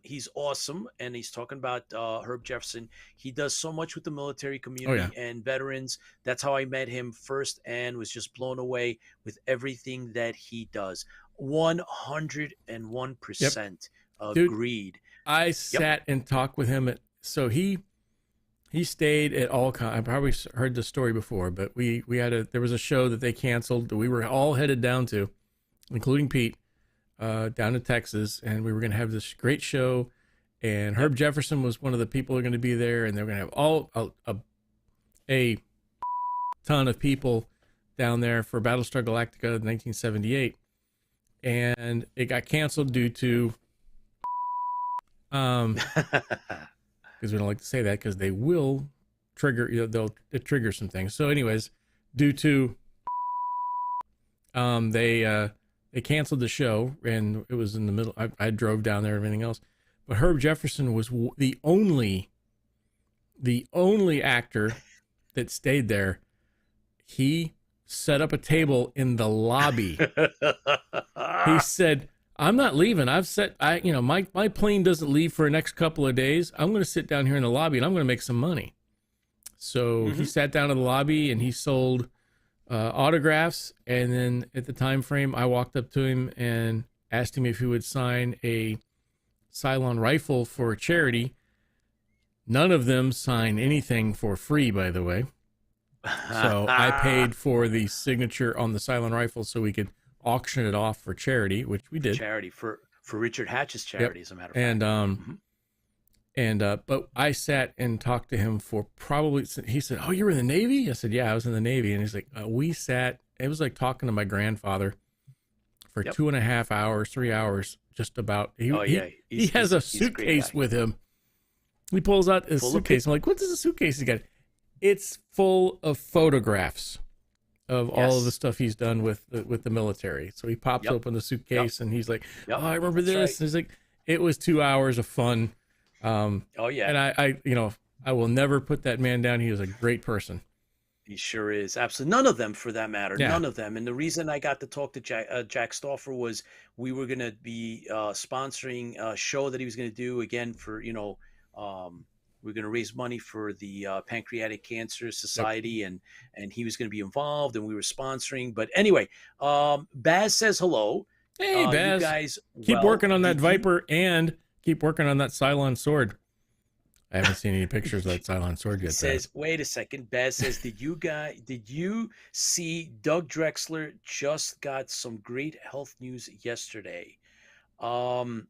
he's awesome, and he's talking about Herb Jefferson. He does so much with the military community and veterans. That's how I met him first, and was just blown away with everything that he does. 101% agreed. Dude, I sat and talked with him so he stayed at all. I probably heard the story before, but there was a show that they canceled that we were all headed down to, including Pete, down to Texas, and we were going to have this great show. And Herb Jefferson was one of the people who are going to be there, and they're going to have a ton of people down there for Battlestar Galactica 1978, and it got canceled due to because we don't like to say that because they will trigger, it triggers some things. So anyways, due to they canceled the show, and it was in the middle. I drove down there and everything else, but Herb Jefferson was the only actor that stayed there. He set up a table in the lobby. He said, I'm not leaving. My plane doesn't leave for the next couple of days. I'm going to sit down here in the lobby and I'm going to make some money. So he sat down in the lobby and he sold autographs. And then at the time frame, I walked up to him and asked him if he would sign a Cylon rifle for a charity. None of them sign anything for free, by the way. So I paid for the signature on the Cylon rifle so we could auction it off for charity, which we did. Charity for Richard Hatch's charity, as a matter of fact. But I sat and talked to him for probably. He said, "Oh, you were in the Navy?" I said, "Yeah, I was in the Navy." And he's like, "We sat." It was like talking to my grandfather for 2.5 hours, 3 hours, just about. He has a suitcase with him. He pulls out his suitcase. I'm like, "What is the suitcase he got?" It's full of photographs of all of the stuff he's done with the military. So he pops open the suitcase and he's like, "Oh, I remember this." Right. And he's like, it was 2 hours of fun. And I will never put that man down. He was a great person. He sure is. Absolutely. None of them, for that matter. Yeah. None of them. And the reason I got to talk to Jack Stauffer was we were going to be sponsoring a show that he was going to do again for, we're going to raise money for the Pancreatic Cancer Society, and he was going to be involved, and we were sponsoring. But anyway, Baz says hello. Hey, Baz. You guys, keep working on that Viper and keep working on that Cylon sword. I haven't seen any pictures of that Cylon sword yet. Says, wait a second. Baz says, did you see Doug Drexler just got some great health news yesterday? No,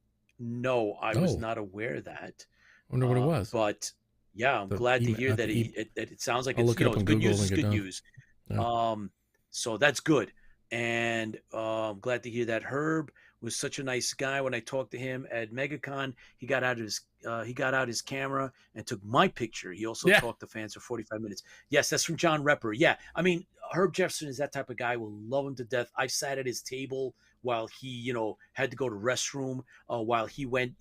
I was not aware of that. I wonder what it was. But Yeah, I'm glad to hear that it sounds like it's, it's good news. It's good news. Yeah. So that's good. And I'm glad to hear that. Herb was such a nice guy. When I talked to him at MegaCon, he got out his camera and took my picture. He also talked to fans for 45 minutes. Yes, that's from John Repper. Yeah, I mean, Herb Jefferson is that type of guy. Will love him to death. I sat at his table while he, had to go to restroom, while he went,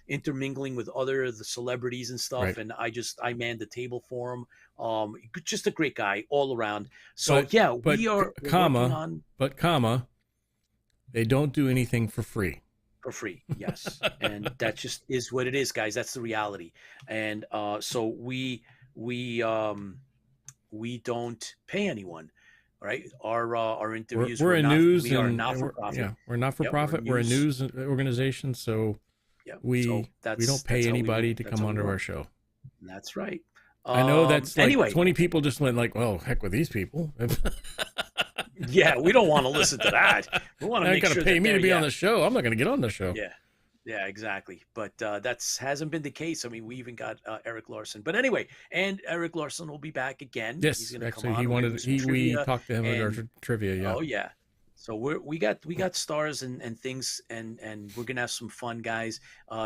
intermingling with the celebrities and stuff. Right. And I manned the table for him. Just a great guy all around. So we are they don't do anything for free. For free, yes. And that just is what it is, guys. That's the reality. And so we don't pay anyone. Right, our interviews. We're not for profit. Yeah, we're not for profit. We're a news organization, so we don't pay anybody to come onto our show. That's right. I know that's like anyway. 20 people just went like, well, heck with these people. Yeah, we don't want to listen to that. We want to make sure pay me to be on the show. I'm not going to get on the show. Yeah, exactly. But that's hasn't been the case. I mean, we even got Eric Larson. But anyway, and Eric Larson will be back again. Yes, he's gonna come on. We talked to him at our trivia. Yeah. Oh yeah. So we got stars and things, and we're gonna have some fun, guys.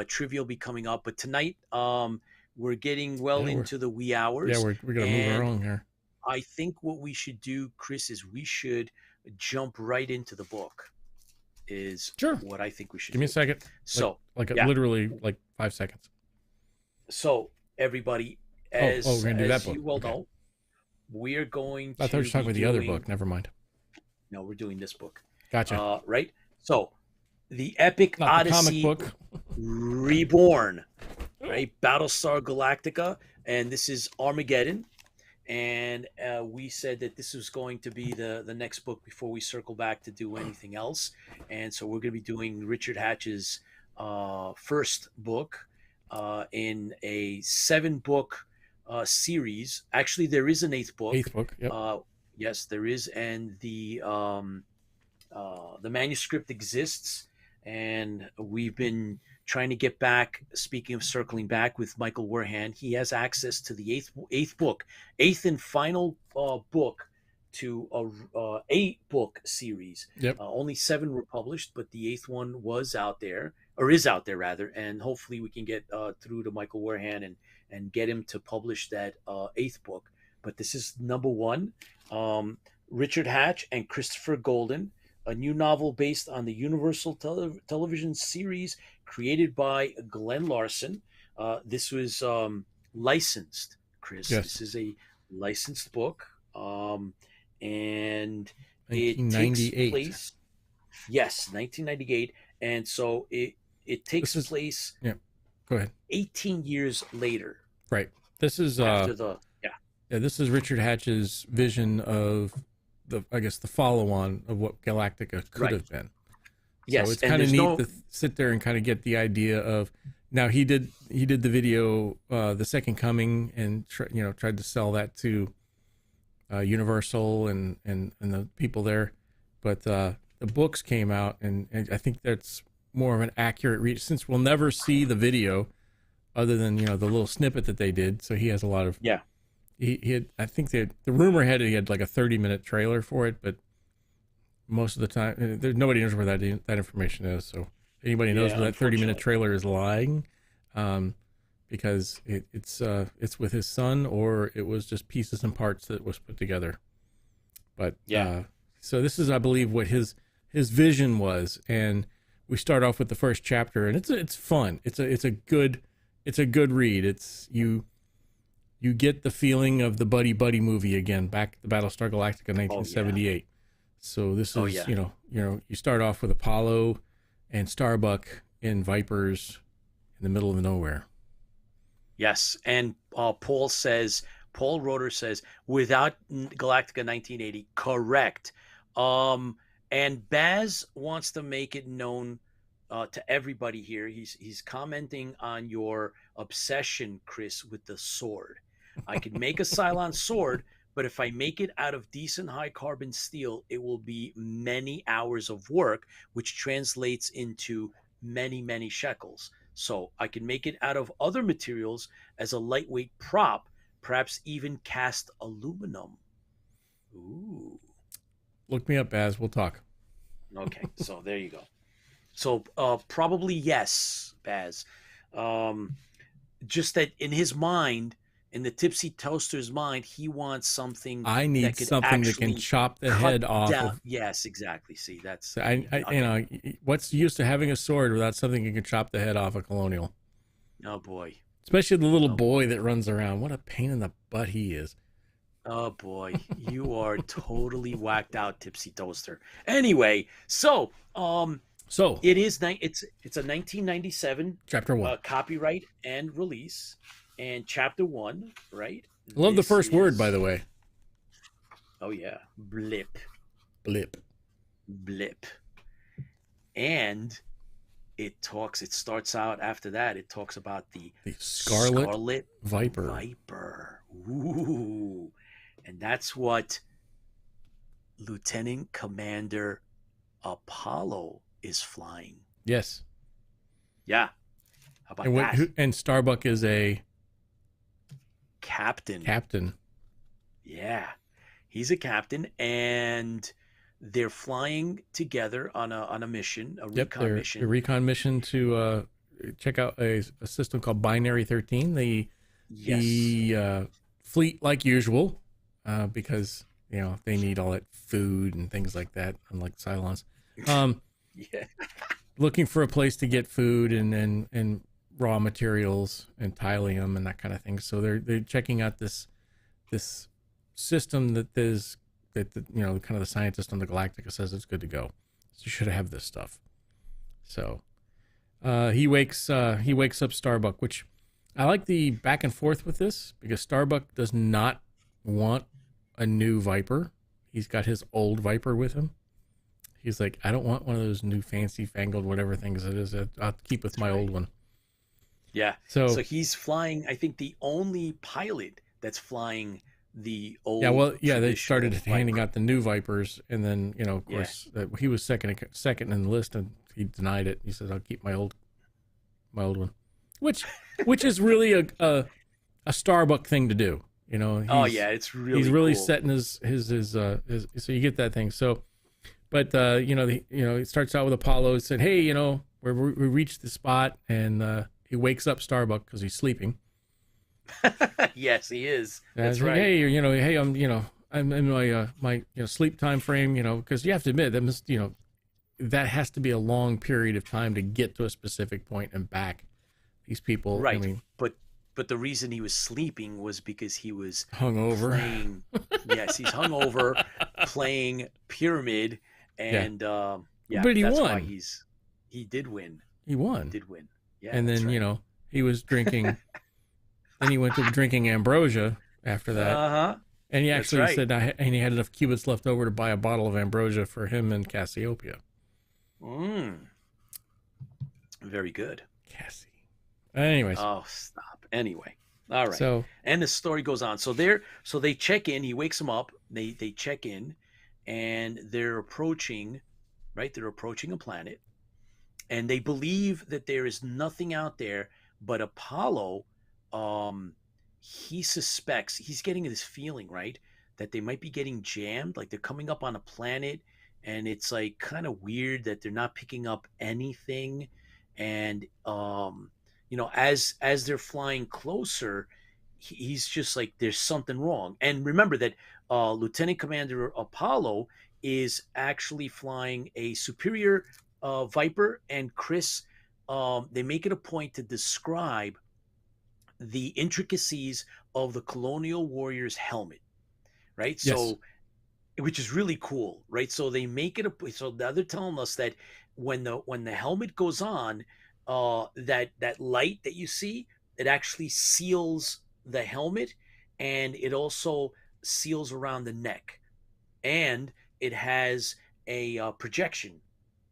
Trivia will be coming up, but tonight we're getting into the wee hours. Yeah, we're gonna move along here. I think what we should do, Chris, is we should jump right into the book. Is what I think we should give me a second. So literally like 5 seconds. So everybody, as we're gonna do that book. You well know, we are going to. I thought you were talking about the other book. Never mind. No, we're doing this book. Gotcha. Right. So the Epic Odyssey comic book Reborn, right? Battlestar Galactica, and this is Armageddon. And we said that this was going to be the next book before we circle back to do anything else. And so we're going to be doing Richard Hatch's first book in a 7-book series. Actually, there is an 8th book. 8th book, yep. Yes, there is. And the manuscript exists. And we've been trying to get back, speaking of circling back, with Michael Werhan. He has access to the 8th and final book to a 8-book series. Yep. Only 7 were published, but the 8th one was out there, or is out there rather, and hopefully we can get through to Michael Werhan and get him to publish that 8th book. But this is number 1. Richard Hatch and Christopher Golden, a new novel based on the Universal television series created by Glenn Larson. This was licensed, Chris. Yes. This is a licensed book. And it 1998. takes place. Yes, 1998. And so it takes place. Yeah, go ahead. 18 years later. Right. This is this is Richard Hatch's vision of the follow-on of what Galactica could have been. Yes, so it's kind of neat to sit there and kind of get the idea of. Now he did the video, The Second Coming, and tried to sell that to Universal and the people there, but the books came out, and I think that's more of an accurate read, since we'll never see the video other than the little snippet that they did. So he has a lot of He had, I think the rumor had he had like a 30-minute trailer for it, but most of the time, nobody knows where that information is. So if anybody knows where that 30-minute trailer is lying, because it's with his son, or it was just pieces and parts that was put together. But so this is, I believe, what his vision was, and we start off with the first chapter, and it's fun. It's a good read. You get the feeling of the buddy movie again, back to Battlestar Galactica 1978. So this is you start off with Apollo and Starbuck in Vipers in the middle of nowhere. Yes, and Paul Roeder says without Galactica 1980, correct. And Baz wants to make it known to everybody here. He's commenting on your obsession, Chris, with the sword. I could make a Cylon sword, but if I make it out of decent high carbon steel, it will be many hours of work, which translates into many, many shekels. So I can make it out of other materials as a lightweight prop, perhaps even cast aluminum. Ooh. Look me up, Baz. We'll talk. Okay, so there you go. So probably yes, Baz. Just that in his mind, in the Tipsy Toaster's mind, he wants something. I need something that can chop the head off. Yes, exactly. See, that's okay. You know, what's the use of having a sword without something that can chop the head off a Colonial? Oh boy. Especially the little boy that runs around. What a pain in the butt he is. Oh boy, you are totally whacked out, Tipsy Toaster. Anyway, so it is it's a 1997 chapter 1 copyright and release, and chapter 1, right? I love the first word, by the way. Oh yeah, blip, blip, blip, and it starts out after that. It talks about the Scarlet Viper. Ooh. And that's what Lieutenant Commander Apollo is flying. Yes. Yeah. How about that? And Starbuck is a captain. Yeah. He's a captain, and they're flying together on a mission, a recon mission. A recon mission to check out a system called Binary 13. The fleet, like usual, because they need all that food and things like that, unlike Cylons. Looking for a place to get food and raw materials and thallium and that kind of thing. So they're checking out this system that kind of the scientist on the Galactica says it's good to go. So you should have this stuff. So he wakes up Starbuck, which I like the back and forth with this, because Starbuck does not want a new Viper. He's got his old Viper with him. He's like, I don't want one of those new fancy fangled whatever things it is. I'll keep with my old one. Yeah. So he's flying, I think, the only pilot that's flying the old. Yeah, well, yeah, they started handing out the new Vipers, and then of course he was second in the list, and he denied it. He says, I'll keep my old one, which is really a Starbuck thing to do. It's really he's really cool. setting his so you get that thing. So, but it starts out with Apollo. It said, hey, we reached the spot, and he wakes up Starbuck because he's sleeping. Yes, he is. That's like, right. Hey, I'm in my sleep time frame. Because you have to admit that that has to be a long period of time to get to a specific point and back. These people, right? But the reason he was sleeping was because he was hungover. Yes, he's hungover, playing Pyramid, and but he that's won. Why he did win. He won. He did win. Yeah, and then he was drinking. Then he went to drinking ambrosia after that. And he actually said, and he had enough cubits left over to buy a bottle of ambrosia for him and Cassiopeia. Very good. Cassie. Anyways. Oh, stop. Anyway. All right. And the story goes on. So they check in. He wakes them up. They check in, and they're approaching, right? They're approaching a planet, and they believe that there is nothing out there. But Apollo, he suspects, he's getting this feeling, right, that they might be getting jammed. Like they're coming up on a planet, and it's like kind of weird that they're not picking up anything. And as they're flying closer, he's just like, there's something wrong. And remember that Lieutenant Commander Apollo is actually flying a superior Viper, and Chris, they make it a point to describe the intricacies of the Colonial Warrior's helmet, right? Yes. So, which is really cool, right? So they make it so now they're telling us that when the helmet goes on, that light that you see, it actually seals the helmet, and it also seals around the neck, and it has a projection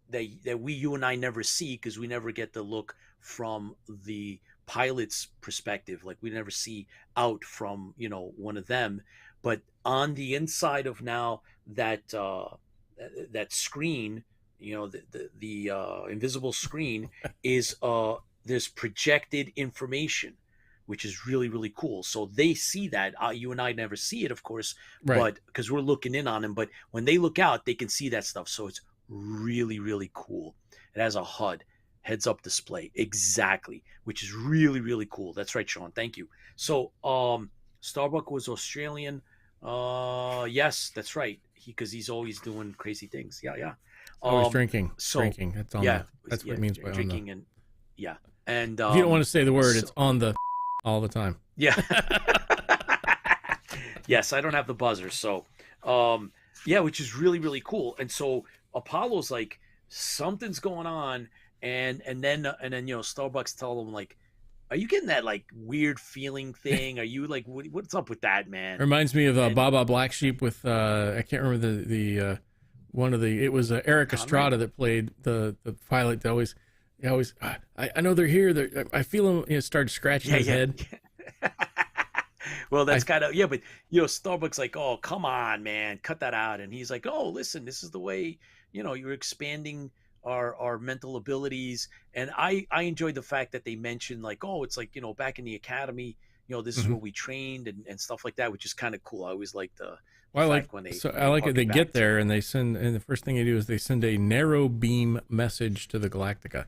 that you and I never see, because we never get the look from the pilot's perspective. Like we never see out from one of them, but on the inside of now that screen, the invisible screen is there's projected information, which is really, really cool. So they see that. You and I never see it, of course, but because we're looking in on them. But when they look out, they can see that stuff. So it's really, really cool. It has a HUD, heads-up display, exactly, which is really, really cool. That's right, Sean. Thank you. So Starbuck was Australian. Yes, that's right. Because he's always doing crazy things. Yeah. Always drinking. Drinking. That's on. Yeah, that's what it means by drinking and yeah. And if you don't want to say the word, it's on the all the time. Yeah. Yes, I don't have the buzzer, so yeah, which is really, really cool. And so Apollo's like, something's going on, and then Starbuck's tell him like, are you getting that like weird feeling thing? Are you like, what's up with that, man? Reminds me of Baba Black Sheep with I can't remember the one of the, it was Eric Estrada that played the pilot that always I know they're here. I feel him start scratching his head. Well, that's kind of, yeah, but Starbucks like, oh, come on, man, cut that out. And he's like, oh, listen, this is the way, you're expanding our mental abilities. And I enjoyed the fact that they mentioned like, oh, it's like, back in the academy, this is where we trained and stuff like that, which is kind of cool. I always like I like it. They get there and they send, and the first thing they do is they send a narrow beam message to the Galactica,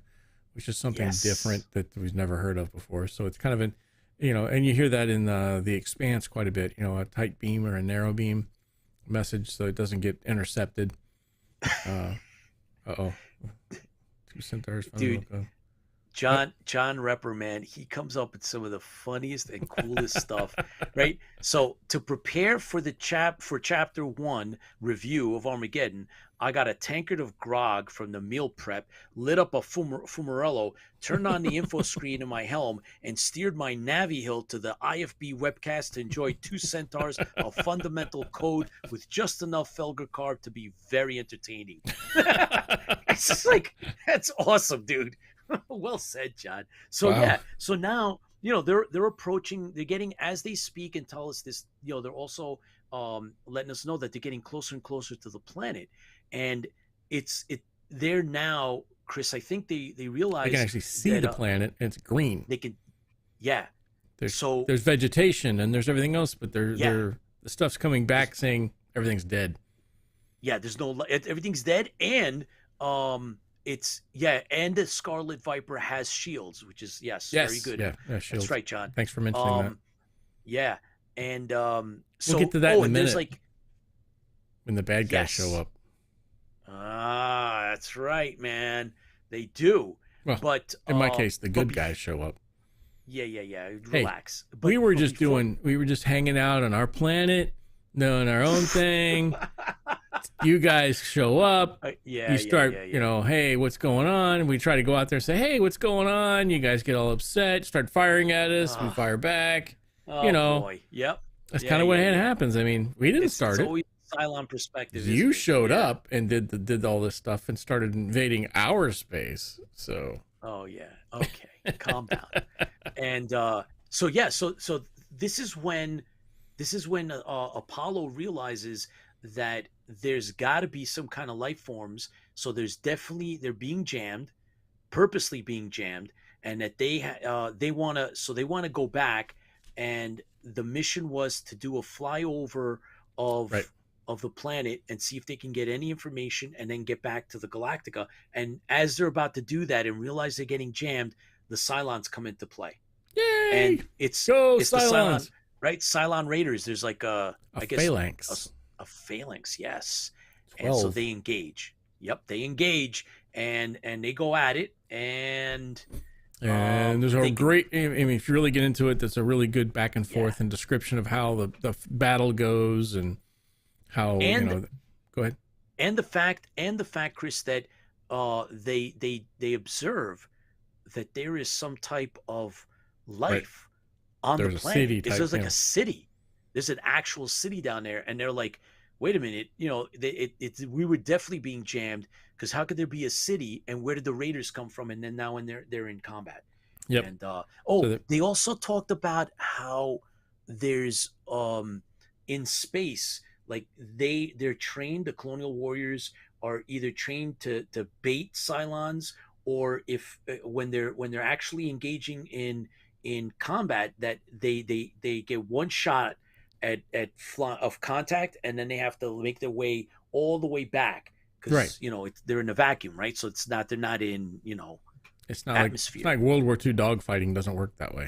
which is something different that we've never heard of before. So it's kind of an, and you hear that in the Expanse quite a bit, a tight beam or a narrow beam message so it doesn't get intercepted. Uh-oh. 2 Centaurs. Dude, John Repperman, he comes up with some of the funniest and coolest stuff, right? So to prepare for chapter 1 review of Armageddon, I got a tankard of grog from the meal prep, lit up a fumarello, turned on the info screen in my helm, and steered my Navi Hill to the IFB webcast to enjoy 2 Centaurs of fundamental code with just enough Felger carb to be very entertaining. It's just like, that's awesome, dude. Well said, John. So wow. So now they're approaching, they're getting, as they speak and tell us this, they're also letting us know that they're getting closer and closer to the planet, and they're now, Chris, I think they realize they can actually see the planet, and it's green. They can, yeah. There's vegetation and there's everything else, but the stuff's coming back saying everything's dead. Yeah, there's no, everything's dead, and and the Scarlet Viper has shields, which is very good. Yeah, shields. That's right, John. Thanks for mentioning that. Yeah, and so we'll get to that in a minute. Like, when the bad guys show up. That's right, man. They do. Well, but in my case, the good guys show up. Yeah. Relax. Hey, we were just hanging out on our planet, doing our own thing. You guys show up. You start, hey, what's going on? And we try to go out there and say, hey, what's going on? You guys get all upset, start firing at us. We fire back. Boy. Yep. That's kind of what happens. I mean, we didn't start it. Always Cylon perspective. You showed up and did all this stuff and started invading our space. So. Oh yeah. Okay. Calm down. And so this is when Apollo realizes that there's got to be some kind of life forms. So they're being jammed, purposely being jammed, and that they want to go back, and the mission was to do a flyover of the planet and see if they can get any information and then get back to the Galactica. And as they're about to do that and realize they're getting jammed, the Cylons come into play. Yay! And it's Cylons. The Cylon, right? Cylon Raiders. There's like a phalanx. A phalanx, yes. 12. And so they engage. Yep, they engage and they go at it, and there's a great. I mean, if you really get into it, there's a really good back and forth and description of how the battle goes and how Go ahead. And the fact, Chris, that they observe that there is some type of life on the planet. There's like a city. There's an actual city down there, and they're like, wait a minute, we were definitely being jammed, because how could there be a city, and where did the Raiders come from? And then now when they're in combat. Yep. And they also talked about how there's in space, like they're trained, the Colonial warriors are either trained to bait Cylons or if when they're actually engaging in combat, that they get one shot of contact, and then they have to make their way all the way back, because they're in a vacuum, right? So they're not in it's not atmosphere. Like World War II dogfighting doesn't work that way.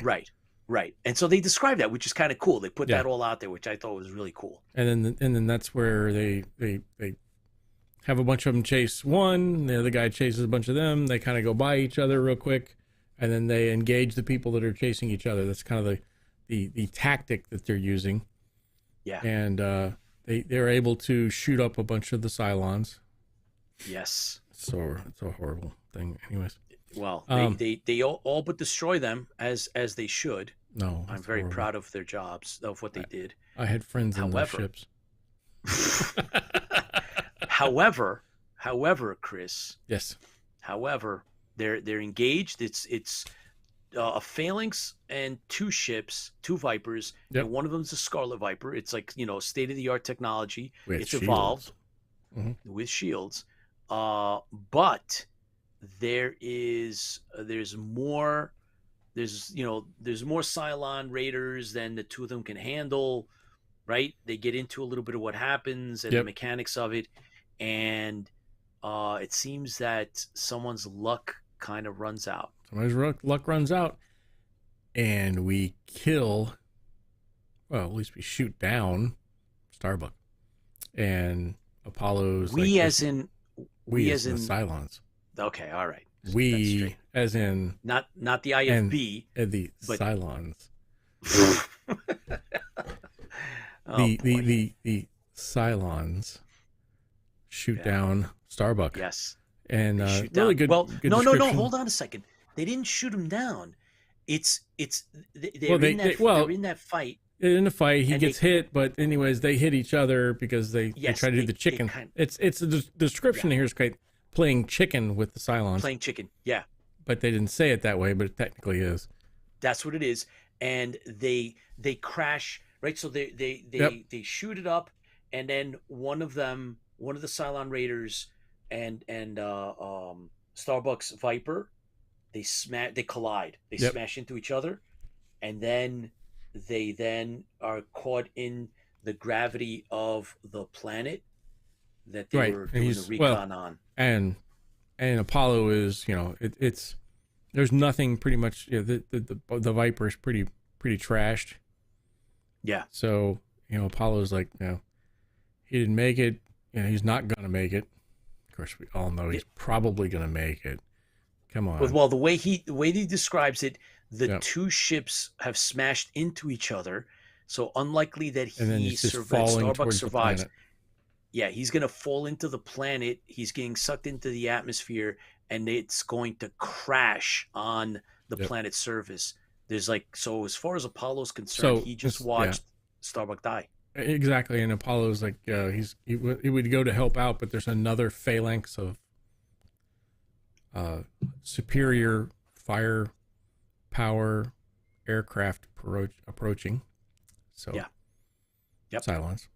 Right. And so they describe that, which is kind of cool. They put that all out there, which I thought was really cool. And then that's where they have a bunch of them chase one. The other guy chases a bunch of them. They kind of go by each other real quick, and then they engage the people that are chasing each other. That's kind of the tactic that they're using. Yeah. And they're able to shoot up a bunch of the Cylons. Yes. So it's a horrible thing. Anyways. Well, they all but destroy them, as they should. No, I'm very proud of their jobs, of what they did. I had friends on those ships. However, Chris. Yes. However, they're engaged. It's a Phalanx and two ships, two Vipers, and one of them's a Scarlet Viper. It's like state of the art technology. It's shields. Evolved with shields, but there's more Cylon Raiders than the two of them can handle, right? They get into a little bit of what happens and the mechanics of it, and it seems that someone's luck kind of runs out. Somebody's luck runs out, and we kill, well, at least we shoot down Starbuck, and Apollo's we as in the Cylons. Okay, all right. We as in not the IFB, and the but... Cylons. The Cylons shoot down Starbuck. Yes. And really good. Well, good no. Hold on a second. They didn't shoot him down. They're in that fight. In the fight, he gets hit, but anyways, they hit each other because they try to do the chicken. It's the description here is great. Playing chicken with the Cylons. Playing chicken, yeah. But they didn't say it that way, but it technically is. That's what it is. And they crash, right? So they shoot it up, and then one of the Cylon Raiders and Starbuck's Viper, they collide. They smash into each other, and then they are caught in the gravity of the planet that they were doing the recon on. And Apollo is, it's there's nothing pretty much. The Viper is pretty trashed. Yeah. So Apollo's like, he didn't make it. He's not gonna make it. Of course, we all know he's probably gonna make it. Come on. Well, the way he describes it, the two ships have smashed into each other, so unlikely that Starbuck survives. Yeah, he's going to fall into the planet. He's getting sucked into the atmosphere, and it's going to crash on the planet's surface. There's so as far as Apollo's concerned, he just watched Starbuck die. Exactly, and Apollo's like, he would go to help out, but there's another phalanx of superior fire power aircraft approaching. So Cylons.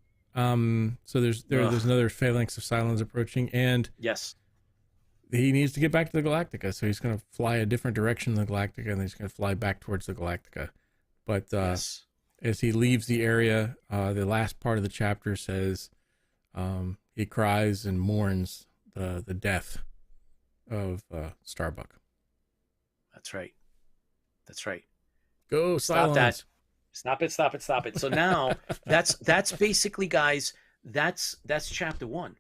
So there's another phalanx of Cylons approaching, and he needs to get back to the Galactica. So he's going to fly a different direction than the Galactica, and he's going to fly back towards the Galactica. But as he leaves the area, the last part of the chapter says he cries and mourns the death of Starbuck. That's right. Go Cylons. Stop that. Stop it. So now that's basically, guys, that's chapter 1.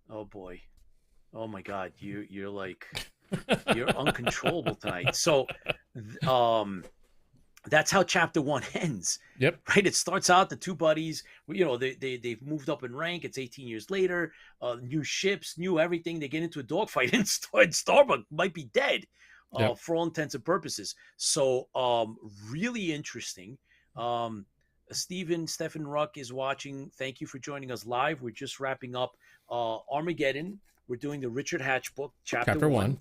Oh boy. Oh my God. You're uncontrollable tonight. So that's how chapter 1 ends. Yep. Right. It starts out the two buddies, they've moved up in rank. It's 18 years later, new ships, new everything. They get into a dogfight, and Starbuck might be dead. For all intents and purposes. So really interesting. Stephen Ruck is watching. Thank you for joining us live. We're just wrapping up Armageddon. We're doing the Richard Hatch book, chapter 1.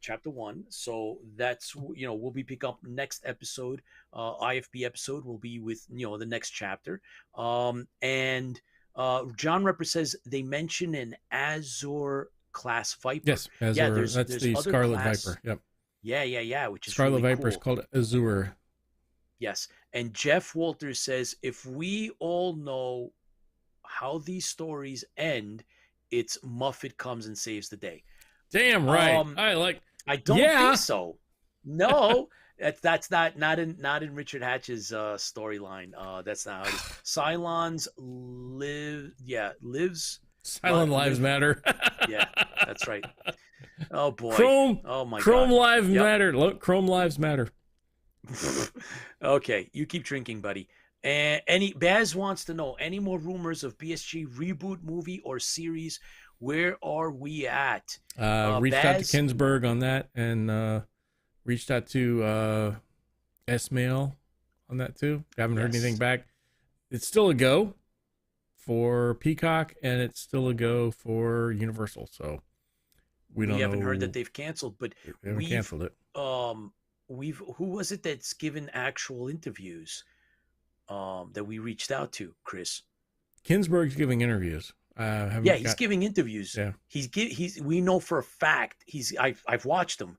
Chapter 1. So that's, we'll be picking up next episode. IFB episode will be with, the next chapter. And John Repper says they mention an Azor class Viper. Yes, Azure. That's the Scarlet Viper. Yep. Yeah. Which is Scarlet really Viper is cool. called Azure. Yes, and Jeff Walters says if we all know how these stories end, it's Muffet comes and saves the day. Damn right. I don't think so. No, that's not in Richard Hatch's storyline. That's not how it is. Cylons lives. Cylon lives matter. Yeah, that's right. Oh boy. Oh my Chrome God. lives matter. Look, Chrome lives matter. Okay, you keep drinking, buddy. And Baz wants to know any more rumors of BSG reboot movie or series. Where are we at? Reached out to Kinsberg on that, and reached out to S-Mail on that too. Haven't heard anything back. It's still a go for Peacock, and it's still a go for Universal. So we haven't heard that they've canceled, but we've canceled it. Who was it that's given actual interviews that we reached out to, Chris? Kinsberg's giving interviews. He's giving interviews. Yeah. We know for a fact I've watched him.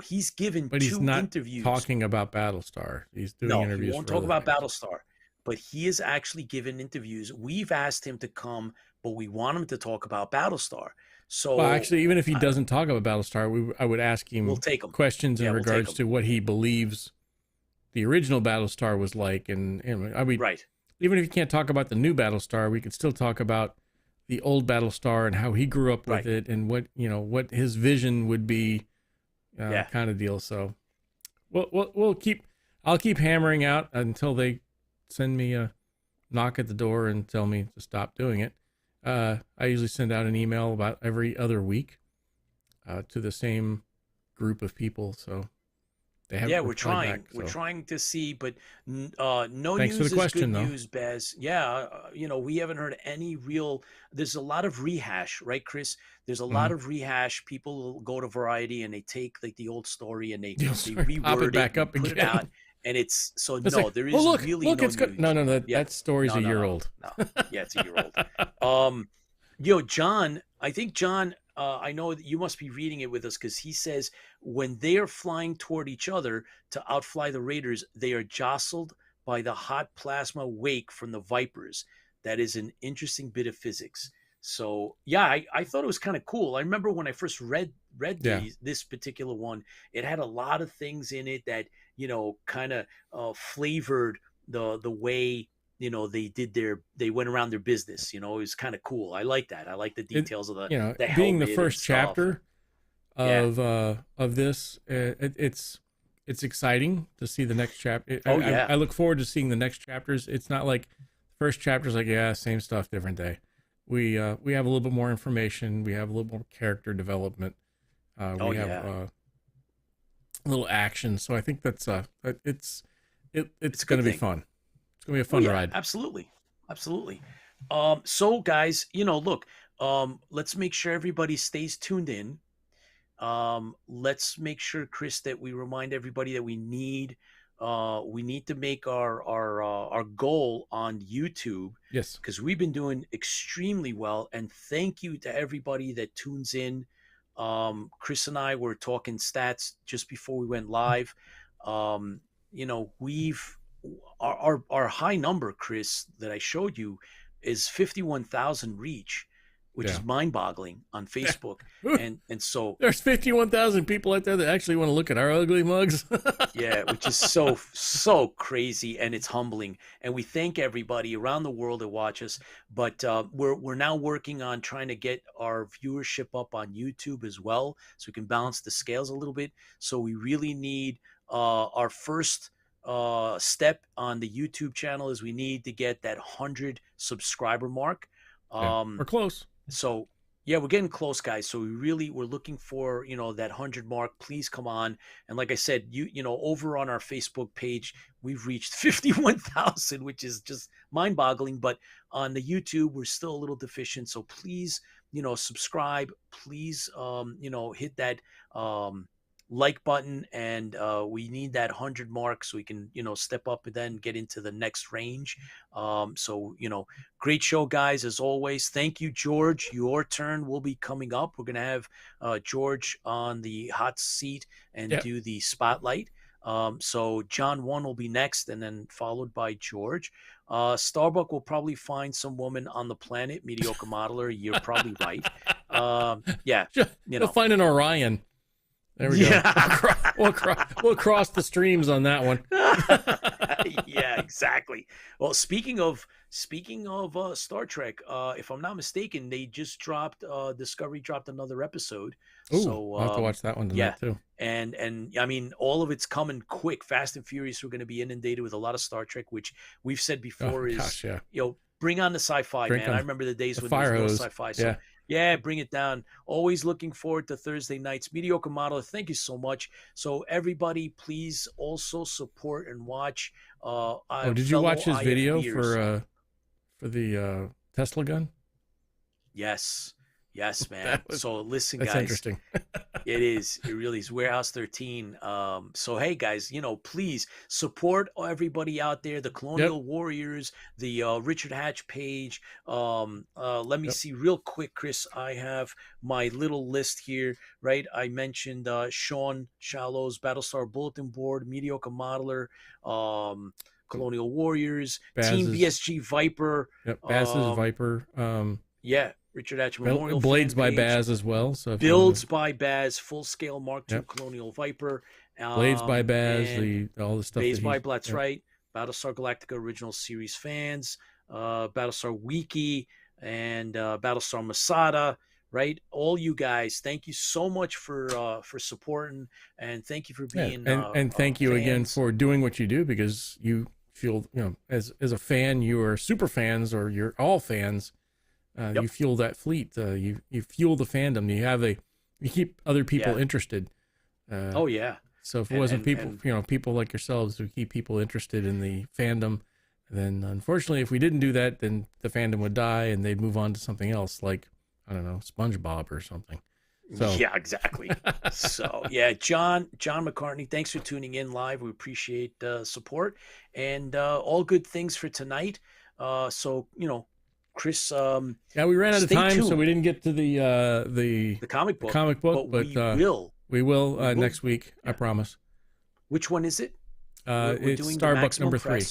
He's given but he's two not interviews talking about Battlestar. He's doing interviews. He won't talk about Battlestar, but he is actually given interviews. We've asked him to come, but we want him to talk about Battlestar. So, well, actually, even if he doesn't talk about Battlestar, I would ask him questions in regards to what he believes the original Battlestar was like, and I mean, right. Even if you can't talk about the new Battlestar, we could still talk about the old Battlestar and how he grew up with it, and what his vision would be, kind of deal. So, I'll keep hammering out until they send me a knock at the door and tell me to stop doing it. I usually send out an email about every other week to the same group of people. So they haven't. We're trying. Back, so. We're trying to see, but no Thanks news for the question, is good though. news, Baz. Yeah, we haven't heard any real. There's a lot of rehash, right, Chris? There's a lot of rehash. People go to Variety and they take like the old story and they reword it back up and put again. it out. And it's so it's no, like, there is really no it's good. news. No, that story's a year old. No. Yeah, it's a year old. John, I think John, I know that you must be reading it with us because he says when they are flying toward each other to outfly the Raiders, they are jostled by the hot plasma wake from the Vipers. That is an interesting bit of physics. So I thought it was kind of cool. I remember when I first read this particular one, it had a lot of things in it that kind of flavored the way they went around their business. It was kind of cool. I like that. I like the details of the being the first chapter of this. It's exciting to see the next chapter. I look forward to seeing the next chapters. It's not like first chapter's like same stuff, different day. We have a little bit more information. We have a little more character development. We have a little action. So I think that's it's going to be fun. It's going to be a fun ride. Absolutely. So guys, look, let's make sure everybody stays tuned in. Let's make sure, Chris, that we remind everybody that we need to make our goal on YouTube. Yes. Because we've been doing extremely well. And thank you to everybody that tunes in. Chris and I were talking stats just before we went live. Our high number, Chris, that I showed you is 51,000 reach, which is mind-boggling on Facebook. and so there's 51,000 people out there that actually want to look at our ugly mugs. Which is so crazy, and it's humbling. And we thank everybody around the world that watch us. But we're now working on trying to get our viewership up on YouTube as well, so we can balance the scales a little bit. So we really need our first step on the YouTube channel is we need to get that 100 subscriber mark. We're close. So we're getting close, guys. So we're looking for, that 100 mark. Please come on. And like I said, over on our Facebook page, we've reached 51,000, which is just mind boggling. But on the YouTube, we're still a little deficient. So please, subscribe, please, hit that, like button, and we need that 100 mark so we can, step up and then get into the next range. So, great show, guys, as always. Thank you, George. Your turn will be coming up. We're going to have George on the hot seat and do the spotlight. So John 1 will be next, and then followed by George. Starbuck will probably find some woman on the planet, mediocre modeler. You're probably right. You'll find an Orion. There we go. Yeah. We'll cross the streams on that one. Yeah, exactly. Well, speaking of Star Trek, if I'm not mistaken, they just dropped Discovery dropped another episode. Ooh, so I'll have to watch that one tonight too. And I mean, all of it's coming quick. Fast and Furious, we're going to be inundated with a lot of Star Trek, which we've said before bring on the sci-fi, man. I remember the days when there was no sci-fi. So yeah, bring it down. Always looking forward to Thursday nights. Mediocre Modeler, thank you so much. So everybody, please also support and watch. Did you watch his video for the Tesla gun? Yes, man. So listen, that's guys. Interesting. It is. It really is. Warehouse 13. So hey, guys, please support everybody out there. The Colonial Warriors, the Richard Hatch page. Let me see real quick, Chris. I have my little list here, right? I mentioned Sean Shallow's Battlestar Bulletin Board, Mediocre Modeler, Colonial Warriors, Team BSG Viper. Yep, Baz's Viper. Richard Hatch Memorial Blades by Baz as well. So Builds by Baz, full scale Mark II Colonial Viper. Blades by Baz, all the stuff. Blades by Baz, right? Battlestar Galactica original series fans, Battlestar Wiki, and Battlestar Masada. Right, all you guys, thank you so much for supporting, and thank you for being and thank you again for doing what you do, because you feel, as a fan, you are super fans, or you're all fans. You fuel that fleet. You fuel the fandom. You keep other people interested. So if it wasn't people like yourselves who keep people interested in the fandom, then unfortunately, if we didn't do that, then the fandom would die and they'd move on to something else, like, I don't know, SpongeBob or something. So yeah, exactly. So John McCartney, thanks for tuning in live. We appreciate support, and all good things for tonight. Chris, we ran out of time, so we didn't get to the comic book. But we will next week. I promise. Which one is it? It's Starbucks number 3.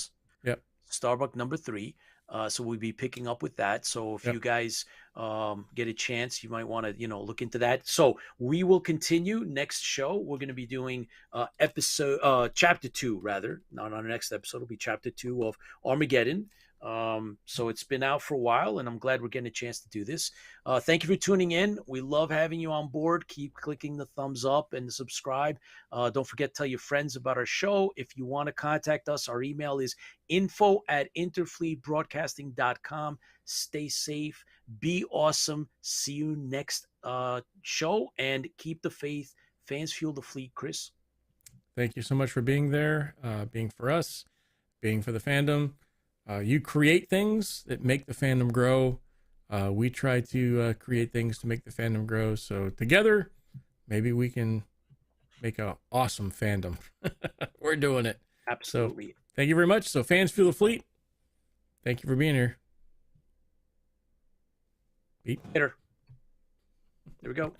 Yep. Starbucks number 3. So we'll be picking up with that. So if you guys get a chance, you might want to look into that. So we will continue next show. We're going to be doing chapter 2, rather. Not on our next episode. It'll be chapter 2 of Armageddon. So it's been out for a while, and I'm glad we're getting a chance to do this. Thank you for tuning in. We love having you on board. Keep clicking the thumbs up and subscribe. Don't forget to tell your friends about our show. If you want to contact us, our email is info@interfleetbroadcasting.com. Stay safe, be awesome. See you next show, and keep the faith. Fans fuel the fleet. Chris, thank you so much for being there, being for us, being for the fandom. You create things that make the fandom grow. We try to create things to make the fandom grow. So together, maybe we can make an awesome fandom. We're doing it. Absolutely. So, thank you very much. So fans fuel the fleet. Thank you for being here. Pete. Later. There we go.